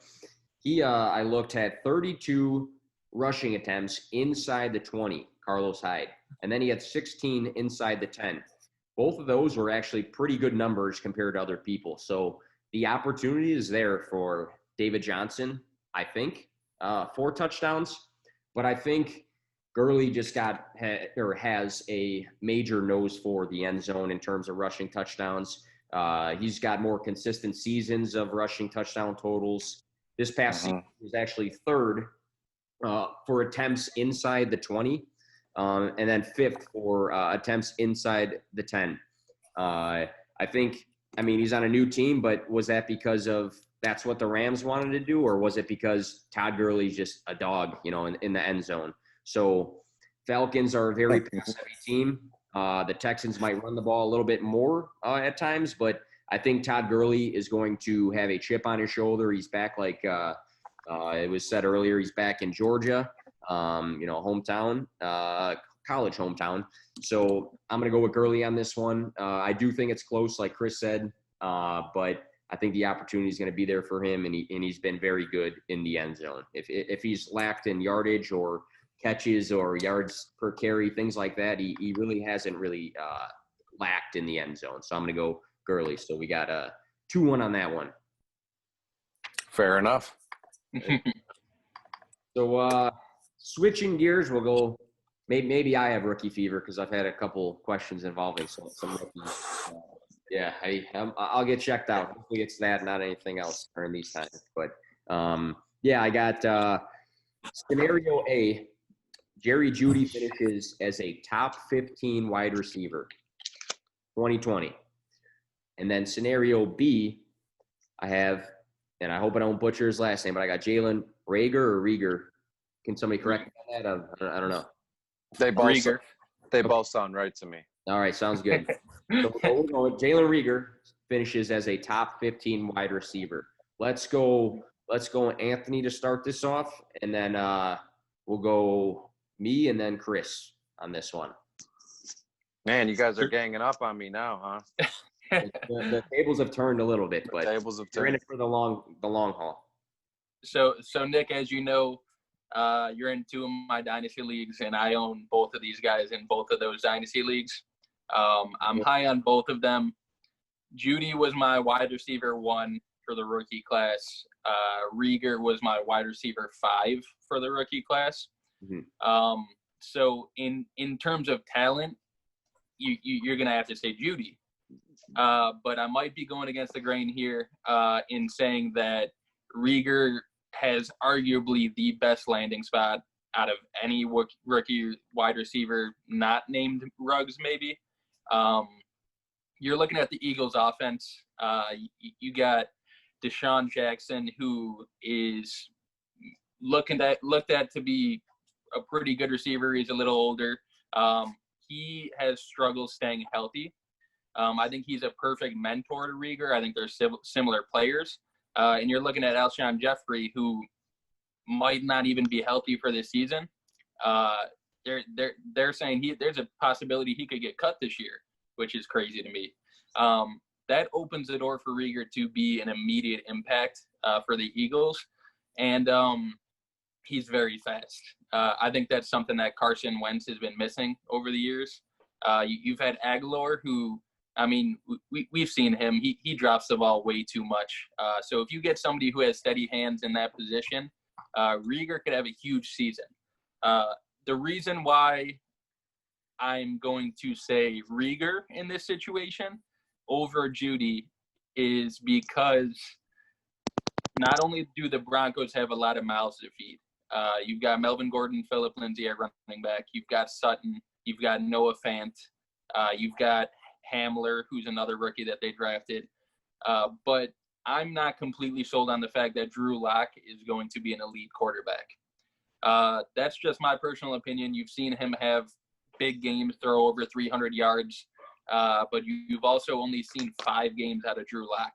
I looked at 32 – rushing attempts inside the 20, Carlos Hyde. And then he had 16 inside the 10. Both of those were actually pretty good numbers compared to other people. So the opportunity is there for David Johnson, I think, 4 touchdowns. But I think Gurley just has a major nose for the end zone in terms of rushing touchdowns. He's got more consistent seasons of rushing touchdown totals. This past season was actually third for attempts inside the 20, and then 5th for attempts inside the 10. I think, he's on a new team, but was that because of that's what the Rams wanted to do, or was it because Todd Gurley's just a dog, in the end zone? So Falcons are a very pass-heavy team. The Texans might run the ball a little bit more at times, but I think Todd Gurley is going to have a chip on his shoulder. He's back it was said earlier, he's back in Georgia, hometown. Kind college hometown. So I'm going to go with Gurley on this one. I do think it's close, like Chris said, but I think the opportunity is going to be there for him, and he's been very good in the end zone. If he's lacked in yardage or catches or yards per carry, things like that, he really hasn't really lacked in the end zone. So I'm going to go Gurley. So we got a 2-1 on that one. Fair enough. So switching gears, we'll go. Maybe I have rookie fever because I've had a couple questions involving some rookies. Yeah, I'll get checked out. Hopefully it's that, not anything else during these times. But yeah, I got scenario A. Jerry Jeudy finishes as a top 15 wide receiver, 2020. And then scenario B, I have, and I hope I don't butcher his last name, but I got Jalen Rager or Rieger. Can somebody correct me on that? I don't know. They both sound right to me. All right, sounds good. So we'll go with Jalen Rieger finishes as a top 15 wide receiver. Let's go Anthony to start this off, and then we'll go me and then Chris on this one. Man, you guys are ganging up on me now, huh? The tables have turned a little bit, but you're in it for the long haul. So Nick, as you know, you're in 2 of my dynasty leagues, and I own both of these guys in both of those dynasty leagues. I'm high on both of them. Jeudy was my wide receiver 1 for the rookie class. Rieger was my wide receiver 5 for the rookie class. Mm-hmm. So in terms of talent, you're going to have to say Jeudy. But I might be going against the grain here in saying that Rieger has arguably the best landing spot out of any rookie wide receiver not named Ruggs maybe. You're looking at the Eagles offense. You got Deshaun Jackson, who is looked at to be a pretty good receiver. He's a little older. He has struggled staying healthy. I think he's a perfect mentor to Rieger. I think they're similar players. And you're looking at Alshon Jeffrey, who might not even be healthy for this season. They're saying there's a possibility he could get cut this year, which is crazy to me. That opens the door for Rieger to be an immediate impact for the Eagles. And he's very fast. I think that's something that Carson Wentz has been missing over the years. You've had Aguilar, who, I mean, we've seen him. He drops the ball way too much. So if you get somebody who has steady hands in that position, Rieger could have a huge season. The reason why I'm going to say Rieger in this situation over Jeudy is because not only do the Broncos have a lot of mouths to feed, you've got Melvin Gordon, Phillip Lindsay at running back. You've got Sutton. You've got Noah Fant. You've got Hamler, who's another rookie that they drafted. But I'm not completely sold on the fact that Drew Lock is going to be an elite quarterback. That's just my personal opinion. You've seen him have big games, throw over 300 yards, but you've also only seen 5 games out of Drew Lock.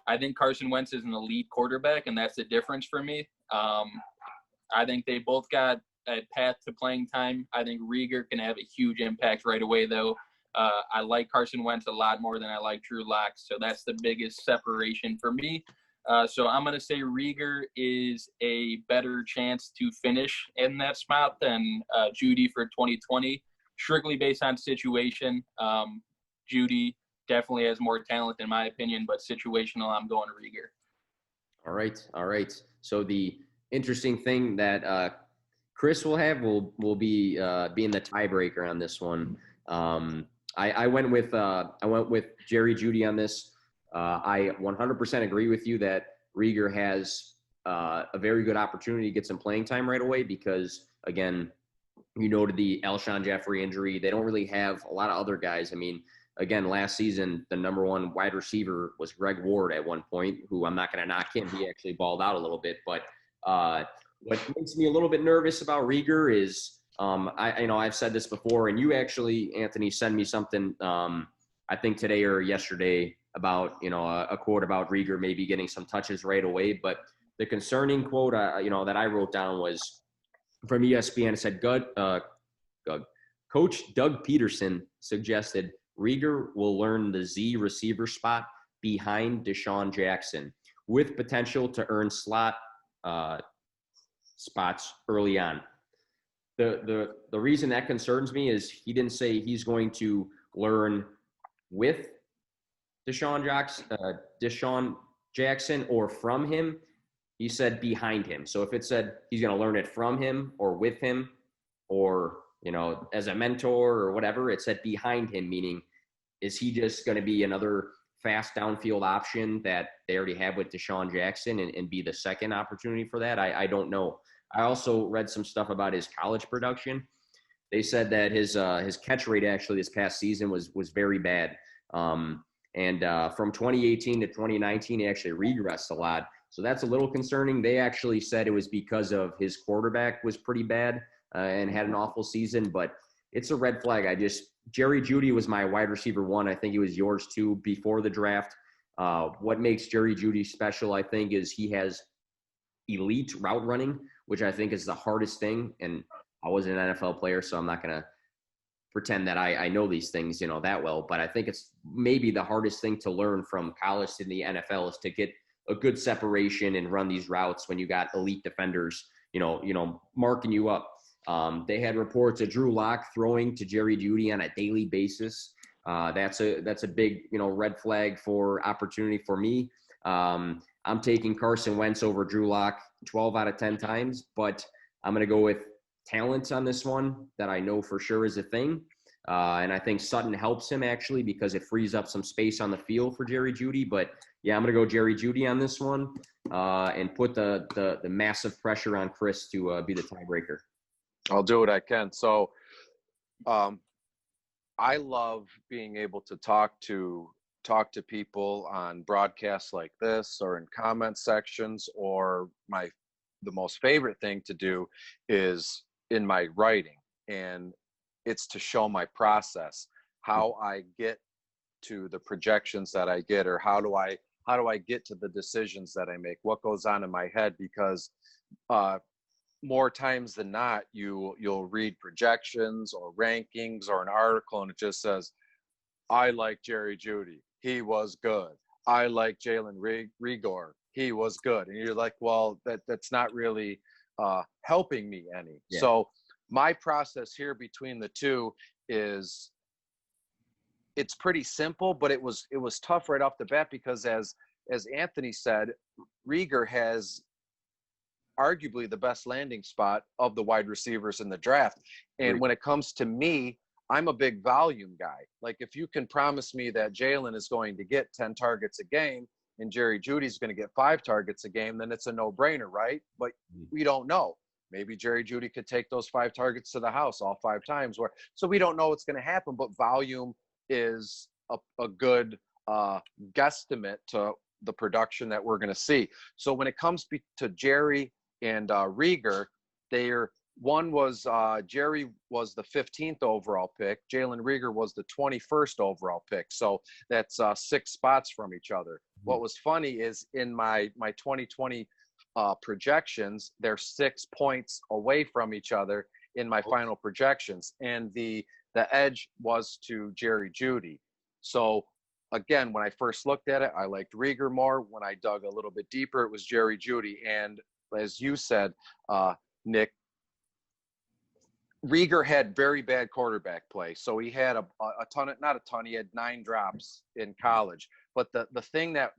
I think Carson Wentz is an elite quarterback, and that's the difference for me. I think they both got a path to playing time. I think Rieger can have a huge impact right away, though. I like Carson Wentz a lot more than I like Drew Lock, so that's the biggest separation for me. So I'm going to say Rieger is a better chance to finish in that spot than Jeudy for 2020, strictly based on situation. Jeudy definitely has more talent in my opinion, but situational, I'm going Rieger. All right. So the interesting thing that Chris will have will be being the tiebreaker on this one. I went with Jerry Jeudy on this. I 100% agree with you that Rieger has a very good opportunity to get some playing time right away because, again, you noted the Alshon Jeffrey injury. They don't really have a lot of other guys. I mean, again, last season, the number 1 wide receiver was Greg Ward at one point, who I'm not going to knock him. He actually balled out a little bit. But what makes me a little bit nervous about Rieger is I've said this before, and you actually, Anthony, sent me something I think today or yesterday about, a quote about Rieger maybe getting some touches right away. But the concerning quote, that I wrote down was from ESPN. It said, Coach Doug Peterson suggested Rieger will learn the Z receiver spot behind Deshaun Jackson with potential to earn slot spots early on. The reason that concerns me is he didn't say he's going to learn with Deshaun Jackson or from him. He said behind him. So if it said he's going to learn it from him or with him or, as a mentor or whatever, it said behind him, meaning is he just going to be another fast downfield option that they already have with Deshaun Jackson and be the second opportunity for that? I don't know. I also read some stuff about his college production. They said that his catch rate actually this past season was very bad. From 2018 to 2019, he actually regressed a lot. So that's a little concerning. They actually said it was because of his quarterback was pretty bad and had an awful season, but it's a red flag. Jerry Jeudy was my wide receiver one. I think he was yours too before the draft. What makes Jerry Jeudy special, I think, is he has elite route running, which I think is the hardest thing. And I wasn't an NFL player, so I'm not going to pretend that I know these things, that well. But I think it's maybe the hardest thing to learn from college to the NFL is to get a good separation and run these routes when you got elite defenders, marking you up. They had reports of Drew Lock throwing to Jerry Jeudy on a daily basis. That's a big, red flag for opportunity for me. I'm taking Carson Wentz over Drew Lock 12 out of 10 times, but I'm going to go with talent on this one that I know for sure is a thing. And I think Sutton helps him actually because it frees up some space on the field for Jerry Jeudy. But yeah, I'm going to go Jerry Jeudy on this one and put the massive pressure on Chris to be the tiebreaker. I'll do what I can. So I love being able to talk to people on broadcasts like this or in comment sections, or the most favorite thing to do is in my writing, and it's to show my process, how I get to the projections that I get, or how do I get to the decisions that I make, what goes on in my head, because more times than not, you'll read projections or rankings or an article and it just says, I like Jerry Jeudy, he was good. I like Jalen Rieger, he was good. And you're like, well, that's not really helping me any. Yeah. So my process here between the two is it's pretty simple, but it was tough right off the bat because as Anthony said, Rieger has arguably the best landing spot of the wide receivers in the draft. And when it comes to me, I'm a big volume guy. Like if you can promise me that Jalen is going to get 10 targets a game and Jerry Jeudy's going to get 5 targets a game, then it's a no-brainer, right? But we don't know. Maybe Jerry Jeudy could take those 5 targets to the house all 5 times. So we don't know what's going to happen, but volume is a good guesstimate to the production that we're going to see. So when it comes to Jerry and Rieger, Jerry was the 15th overall pick. Jalen Rieger was the 21st overall pick. So that's 6 spots from each other. What was funny is in my 2020 projections, they're 6 points away from each other in my final projections. And the edge was to Jerry Jeudy. So again, when I first looked at it, I liked Rieger more. When I dug a little bit deeper, it was Jerry Jeudy. And as you said, Nick, Rieger had very bad quarterback play. So he had he had 9 drops in college. But the thing that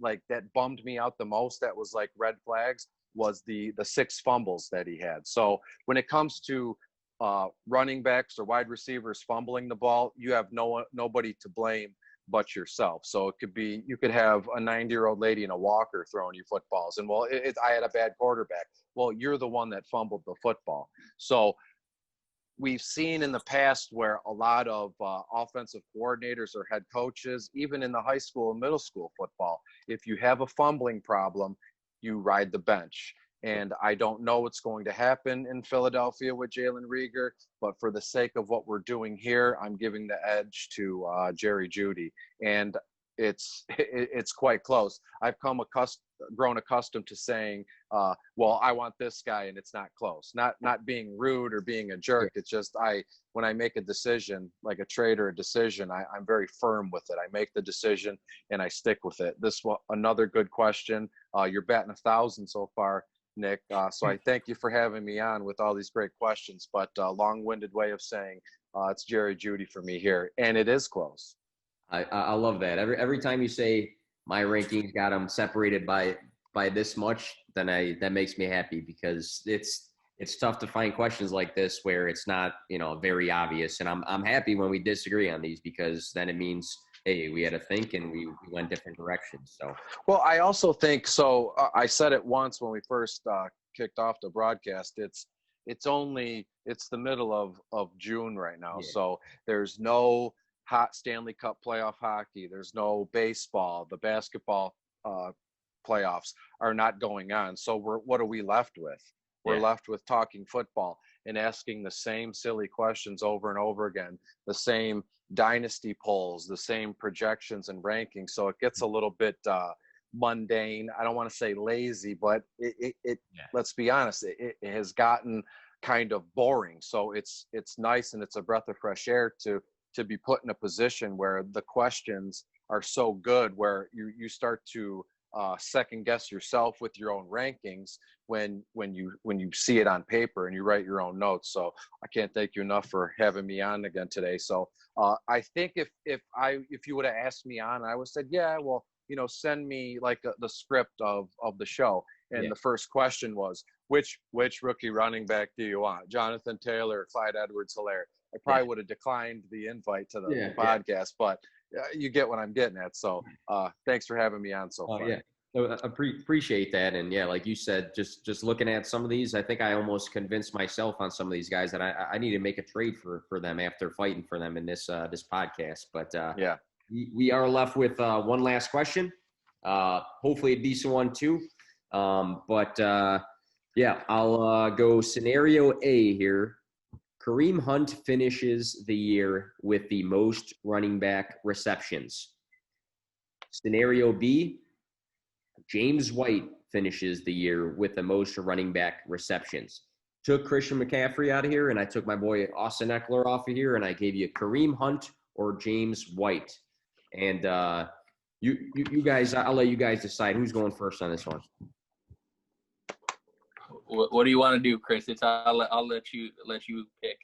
bummed me out the most, that was like red flags, was the 6 fumbles that he had. So when it comes to running backs or wide receivers fumbling the ball, you have nobody to blame but yourself. So you could have a 90-year-old lady in a walker throwing you footballs, and I had a bad quarterback. Well, you're the one that fumbled the football. So we've seen in the past where a lot of offensive coordinators or head coaches, even in the high school and middle school football, if you have a fumbling problem, you ride the bench. And I don't know what's going to happen in Philadelphia with Jalen Rieger, but for the sake of what we're doing here, I'm giving the edge to Jerry Jeudy. And it's quite close. I've grown accustomed to saying, well, I want this guy, and it's not close. Not being rude or being a jerk. It's just when I make a decision, like a trade or a decision, I'm very firm with it. I make the decision and I stick with it. This was another good question. You're batting 1,000 so far, Nick. So I thank you for having me on with all these great questions. But long-winded way of saying it's Jerry Jeudy for me here, and it is close. I love that. Every time you say my rankings got them separated by this much, then that makes me happy, because it's tough to find questions like this where it's not, very obvious. And I'm happy when we disagree on these, because then it means, hey, we had to think and we went different directions. So, well, I also think so. I said it once when we first kicked off the broadcast. It's the middle of June right now, so there's no hot Stanley Cup playoff hockey. There's no baseball. The basketball playoffs are not going on. So what are we left with? We're left with talking football and asking the same silly questions over and over again, the same dynasty polls, the same projections and rankings. So it gets a little bit mundane. I don't want to say lazy, but let's be honest, it has gotten kind of boring. So it's nice, and it's a breath of fresh air to be put in a position where the questions are so good, where you start to second guess yourself with your own rankings when you see it on paper and you write your own notes. So I can't thank you enough for having me on again today. So I think if you would have asked me on, I would have said, yeah, well, send me like the script of the show. And the first question was, which rookie running back do you want? Jonathan Taylor, Clyde Edwards-Helaire. I probably would have declined the invite to the podcast, but you get what I'm getting at. So thanks for having me on so far. Yeah. So I appreciate that. And like you said, just looking at some of these, I think I almost convinced myself on some of these guys that I need to make a trade for them after fighting for them in this podcast. But we are left with one last question. Hopefully a decent one too. I'll go scenario A here. Kareem Hunt finishes the year with the most running back receptions. Scenario B, James White finishes the year with the most running back receptions. Took Christian McCaffrey out of here, and I took my boy Austin Eckler off of here, and I gave you Kareem Hunt or James White. And you guys, I'll let you guys decide who's going first on this one. What do you want to do, Chris? I'll let you pick.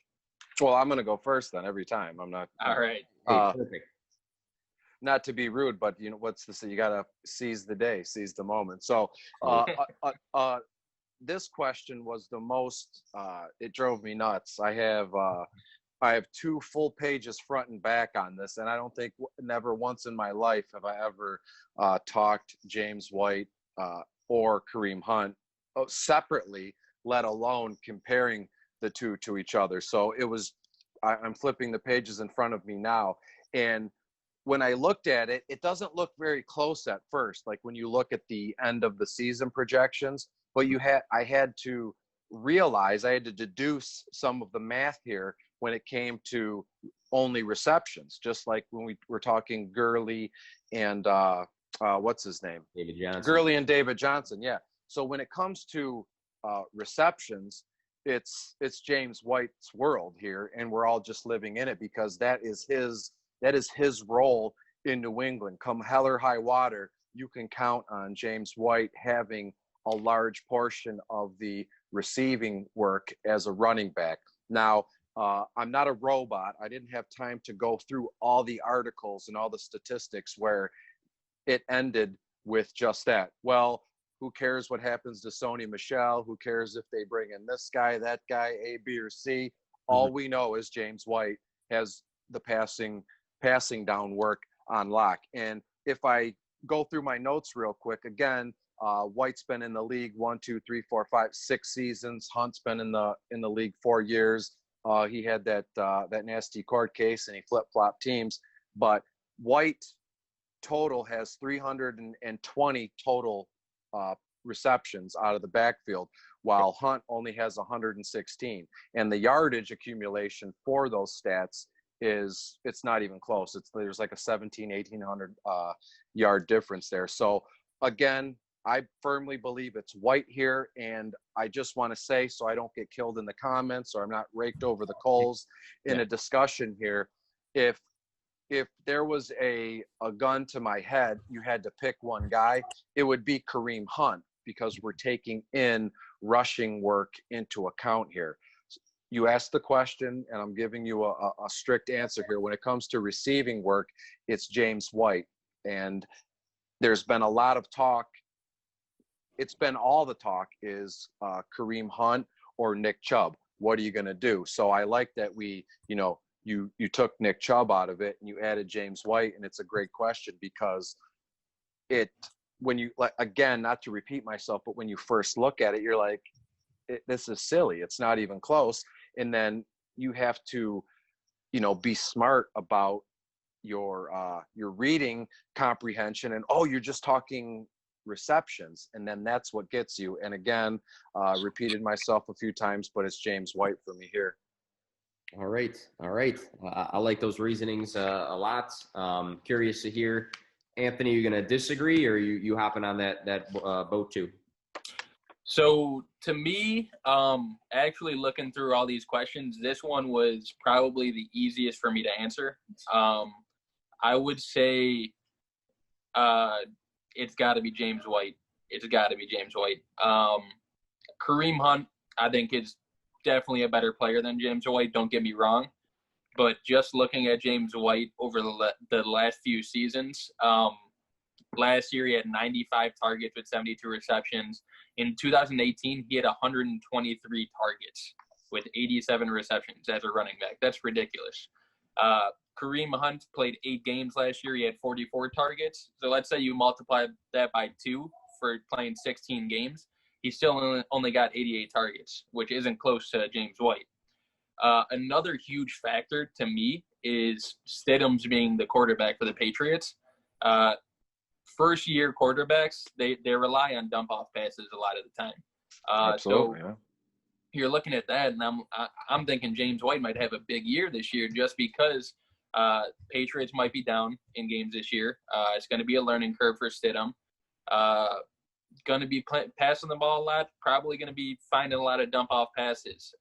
Well, I'm going to go first then every time. I'm not. All right. Perfect. Not to be rude, but what's the say? You got to seize the day, seize the moment. So, this question was the most. It drove me nuts. I have 2 full pages front and back on this, and I don't think never once in my life have I ever talked James White or Kareem Hunt separately, let alone comparing the two to each other. So it was, I'm flipping the pages in front of me now. And when I looked at it, it doesn't look very close at first. Like when you look at the end of the season projections, but I had to realize, I had to deduce some of the math here when it came to only receptions, just like when we were talking Gurley and what's his name? David Johnson. Gurley and David Johnson. Yeah. So when it comes to receptions, it's James White's world here, and we're all just living in it because that is his role in New England. Come hell or high water, you can count on James White having a large portion of the receiving work as a running back. Now, I'm not a robot. I didn't have time to go through all the articles and all the statistics where it ended with just that. Well, who cares what happens to Sony Michel? Who cares if they bring in this guy, that guy, A, B, or C? All we know is James White has the passing down work on lock. And if I go through my notes real quick, again, White's been in the league 6 seasons. Hunt's been in the league 4 years. He had that nasty court case and he flip-flopped teams. But White total has 320 total receptions out of the backfield, while Hunt only has 116. And the yardage accumulation for those stats it's not even close. There's like a 1,800 yard difference there. So again, I firmly believe it's White here, and I just want to say, so I don't get killed in the comments or I'm not raked over the coals in a discussion here, if there was a gun to my head, you had to pick one guy, it would be Kareem Hunt, because we're taking in rushing work into account here. You asked the question, and I'm giving you a strict answer here. When it comes to receiving work, it's James White. And there's been a lot of talk. It's been all the talk is Kareem Hunt or Nick Chubb. What are you going to do? So I like that you took Nick Chubb out of it and you added James White. And it's a great question because again, not to repeat myself, but when you first look at it, you're like, this is silly. It's not even close. And then you have to, be smart about your reading comprehension and, you're just talking receptions. And then that's what gets you. And again, repeated myself a few times, but it's James White for me here. All right. I like those reasonings a lot. Curious to hear, Anthony, you going to disagree or you hopping on that boat too? So to me, actually looking through all these questions, this one was probably the easiest for me to answer. I would say it's got to be James White. Kareem Hunt, I think, is definitely a better player than James White. Don't get me wrong. But just looking at James White over the last few seasons, last year he had 95 targets with 72 receptions. In 2018, he had 123 targets with 87 receptions as a running back. That's ridiculous. Kareem Hunt played 8 games last year. He had 44 targets. So let's say you multiply that by 2 for playing 16 games. He still only got 88 targets, which isn't close to James White. Another huge factor to me is Stidham's being the quarterback for the Patriots. First-year quarterbacks, they rely on dump-off passes a lot of the time. Absolutely, so you're looking at that, and I'm thinking James White might have a big year this year just because Patriots might be down in games this year. It's going to be a learning curve for Stidham. Going to be passing the ball a lot, probably going to be finding a lot of dump-off passes.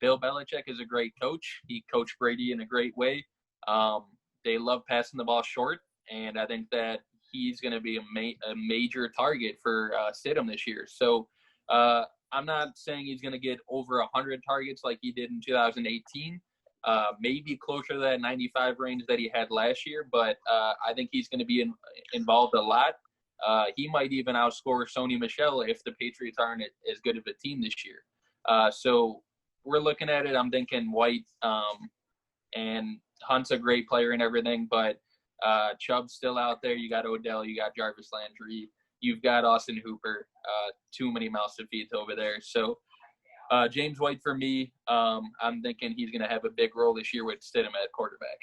Bill Belichick is a great coach. He coached Brady in a great way. They love passing the ball short, and I think that he's going to be a major target for Stidham this year. So I'm not saying he's going to get over 100 targets like he did in 2018. Maybe closer to that 95 range that he had last year, but I think he's going to be involved a lot. He might even outscore Sony Michel if the Patriots aren't as good of a team this year. So we're looking at it. I'm thinking White and Hunt's a great player and everything, but Chubb's still out there. You got Odell, you got Jarvis Landry, you've got Austin Hooper. Too many mouths to feed over there. So James White for me, I'm thinking he's going to have a big role this year with Stidham at quarterback.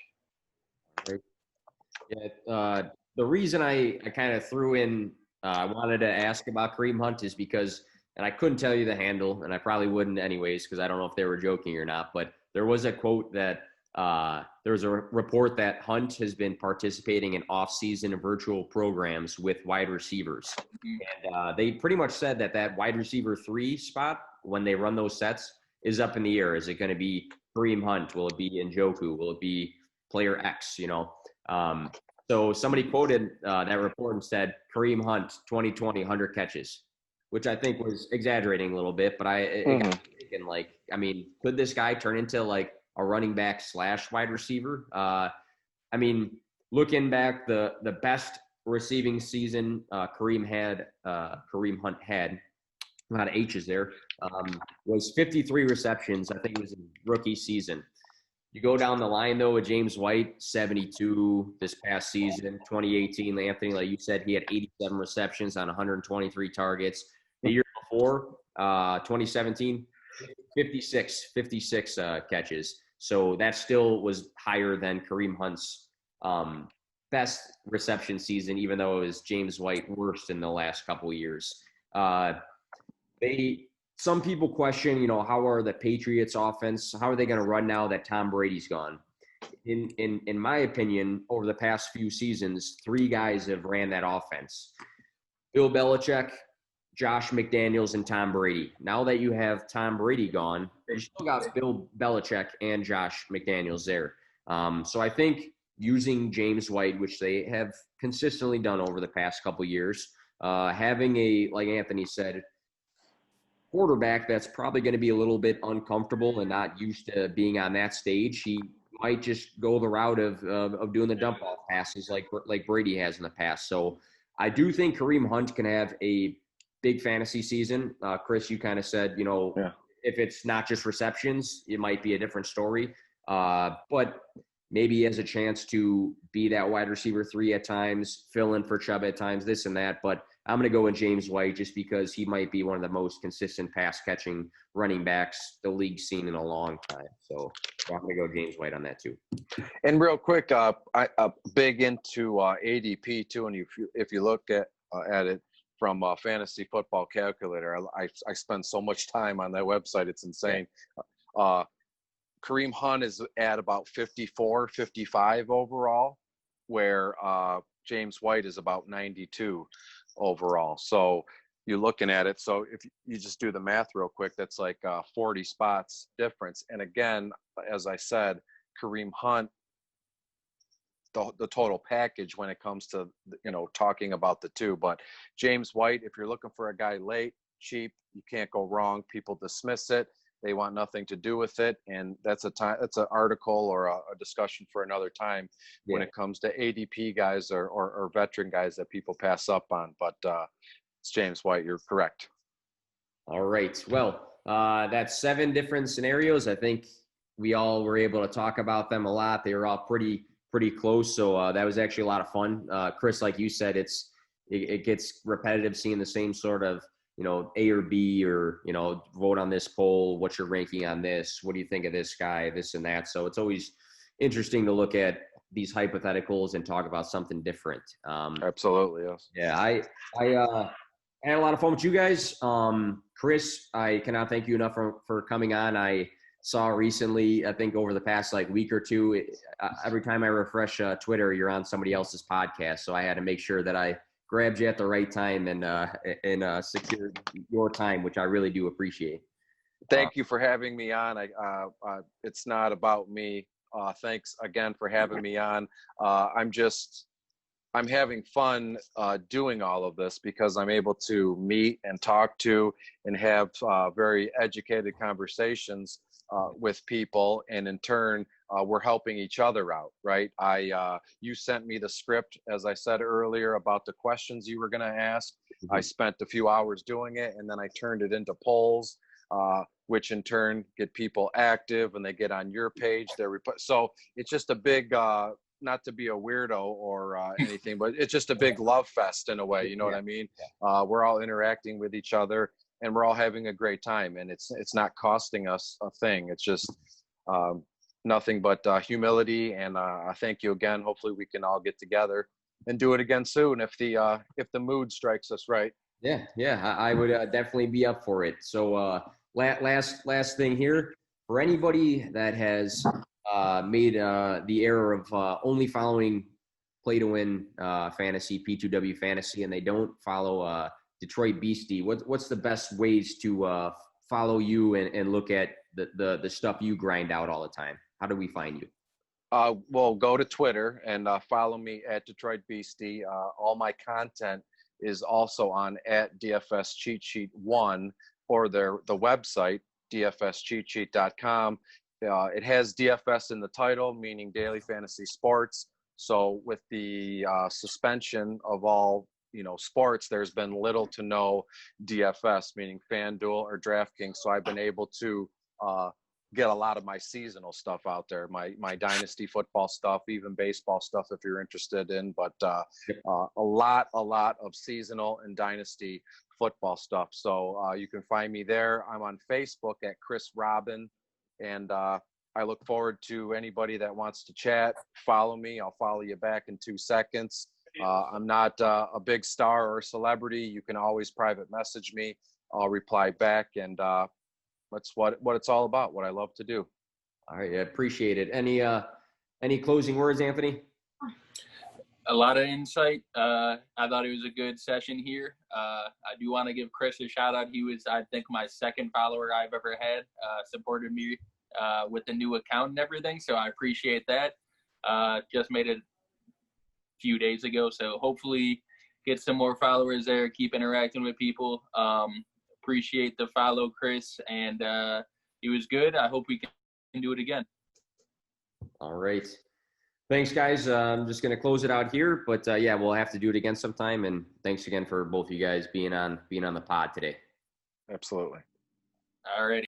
Yeah, the reason I kind of threw in, I wanted to ask about Kareem Hunt is because, and I couldn't tell you the handle, and I probably wouldn't anyways, because I don't know if they were joking or not, but there was a quote that there was a report that Hunt has been participating in off-season virtual programs with wide receivers. And they pretty much said that wide receiver 3 spot, when they run those sets, is up in the air. Is it going to be Kareem Hunt? Will it be Njoku? Will it be player X, So somebody quoted that report and said, Kareem Hunt, 2020, 100 catches, which I think was exaggerating a little bit, but it got me thinking, could this guy turn into like a running back / wide receiver? Looking back, the best receiving season Kareem Hunt had, a lot of H's there, was 53 receptions. I think it was in rookie season. You go down the line, though, with James White, 72 this past season. 2018, Anthony, like you said, he had 87 receptions on 123 targets. The year before, 2017, 56 catches. So that still was higher than Kareem Hunt's best reception season, even though it was James White worst in the last couple of years. Some people question, how are the Patriots offense, how are they going to run now that Tom Brady's gone? in my opinion, over the past few seasons, 3 guys have ran that offense. Bill Belichick, Josh McDaniels, and Tom Brady. Now that you have Tom Brady gone, you still got Bill Belichick and Josh McDaniels there. So I think using James White, which they have consistently done over the past couple years, having a, like Anthony said, quarterback that's probably going to be a little bit uncomfortable and not used to being on that stage, he might just go the route of doing the dump off passes like Brady has in the past. So I do think Kareem Hunt can have a big fantasy season. Chris, you kind of said, if it's not just receptions, it might be a different story. But maybe he has a chance to be that wide receiver 3 at times, fill in for Chubb at times, this and that. But I'm going to go with James White just because he might be one of the most consistent pass-catching running backs the league's seen in a long time. So I'm going to go James White on that too. And real quick, I big into ADP too. And if you look at it from Fantasy Football Calculator, I spend so much time on that website. It's insane. Kareem Hunt is at about 54, 55 overall, where James White is about 92 overall. So you're looking at it. So if you just do the math real quick, that's like 40 spots difference. And again, as I said, Kareem Hunt, the total package when it comes to, talking about the two. But James White, if you're looking for a guy late, cheap, you can't go wrong. People dismiss it. They want nothing to do with it. And that's an article or a discussion for another time when it comes to ADP guys or veteran guys that people pass up on. But it's James White. You're correct. All right. Well, that's 7 different scenarios. I think we all were able to talk about them a lot. They were all pretty close. So that was actually a lot of fun. Chris, like you said, it gets repetitive seeing the same sort of, A or B, or, vote on this poll. What's your ranking on this? What do you think of this guy, this and that? So it's always interesting to look at these hypotheticals and talk about something different. Absolutely. Yes. Yeah. I had a lot of fun with you guys. Chris, I cannot thank you enough for coming on. I saw recently, I think over the past week or two, every time I refresh Twitter, you're on somebody else's podcast. So I had to make sure that I grabbed you at the right time and secured your time, which I really do appreciate. Thank you for having me on. It's not about me. Thanks again for having me on. I'm having fun doing all of this because I'm able to meet and talk to and have very educated conversations with people, and in turn, we're helping each other out, right? You sent me the script, as I said earlier, about the questions you were going to ask. Mm-hmm. I spent a few hours doing it, and then I turned it into polls, which in turn get people active, and they get on your page. So it's just a big, not to be a weirdo or anything, but it's just a big love fest in a way. You know what I mean? We're all interacting with each other, and we're all having a great time, and it's not costing us a thing. It's just nothing but humility, and I thank you again. Hopefully we can all get together and do it again soon if the mood strikes us right. Yeah, I would definitely be up for it. So last thing here, for anybody that has made the error of only following Play to Win Fantasy, P2W Fantasy, and they don't follow Detroit Beastie, what's the best ways to follow you and look at the stuff you grind out all the time? How do we find you? Well, go to Twitter and follow me at Detroit Beastie. All my content is also on at DFS Cheat Sheet 1 or the website, dfscheatsheet.com. It has DFS in the title, meaning Daily Fantasy Sports. So with the suspension of all sports, there's been little to no DFS, meaning FanDuel or DraftKings. So I've been able to get a lot of my seasonal stuff out there, my dynasty football stuff, even baseball stuff if you're interested in, but a lot of seasonal and dynasty football stuff. So you can find me there. I'm on Facebook at Chris Robin, and I look forward to anybody that wants to chat. Follow me. I'll follow you back in 2 seconds. I'm not a big star or celebrity. You can always private message me. I'll reply back, and that's what it's all about, what I love to do. All right. I appreciate it. Any closing words, Anthony? A lot of insight. I thought it was a good session here. I do want to give Chris a shout out. He was, I think, my second follower I've ever had, supported me with the new account and everything. So I appreciate that. Just made it a few days ago. So hopefully get some more followers there, keep interacting with people. Appreciate the follow, Chris. And it was good. I hope we can do it again. All right. Thanks, guys. I'm just going to close it out here, but yeah, we'll have to do it again sometime. And thanks again for both of you guys being on the pod today. Absolutely. All righty.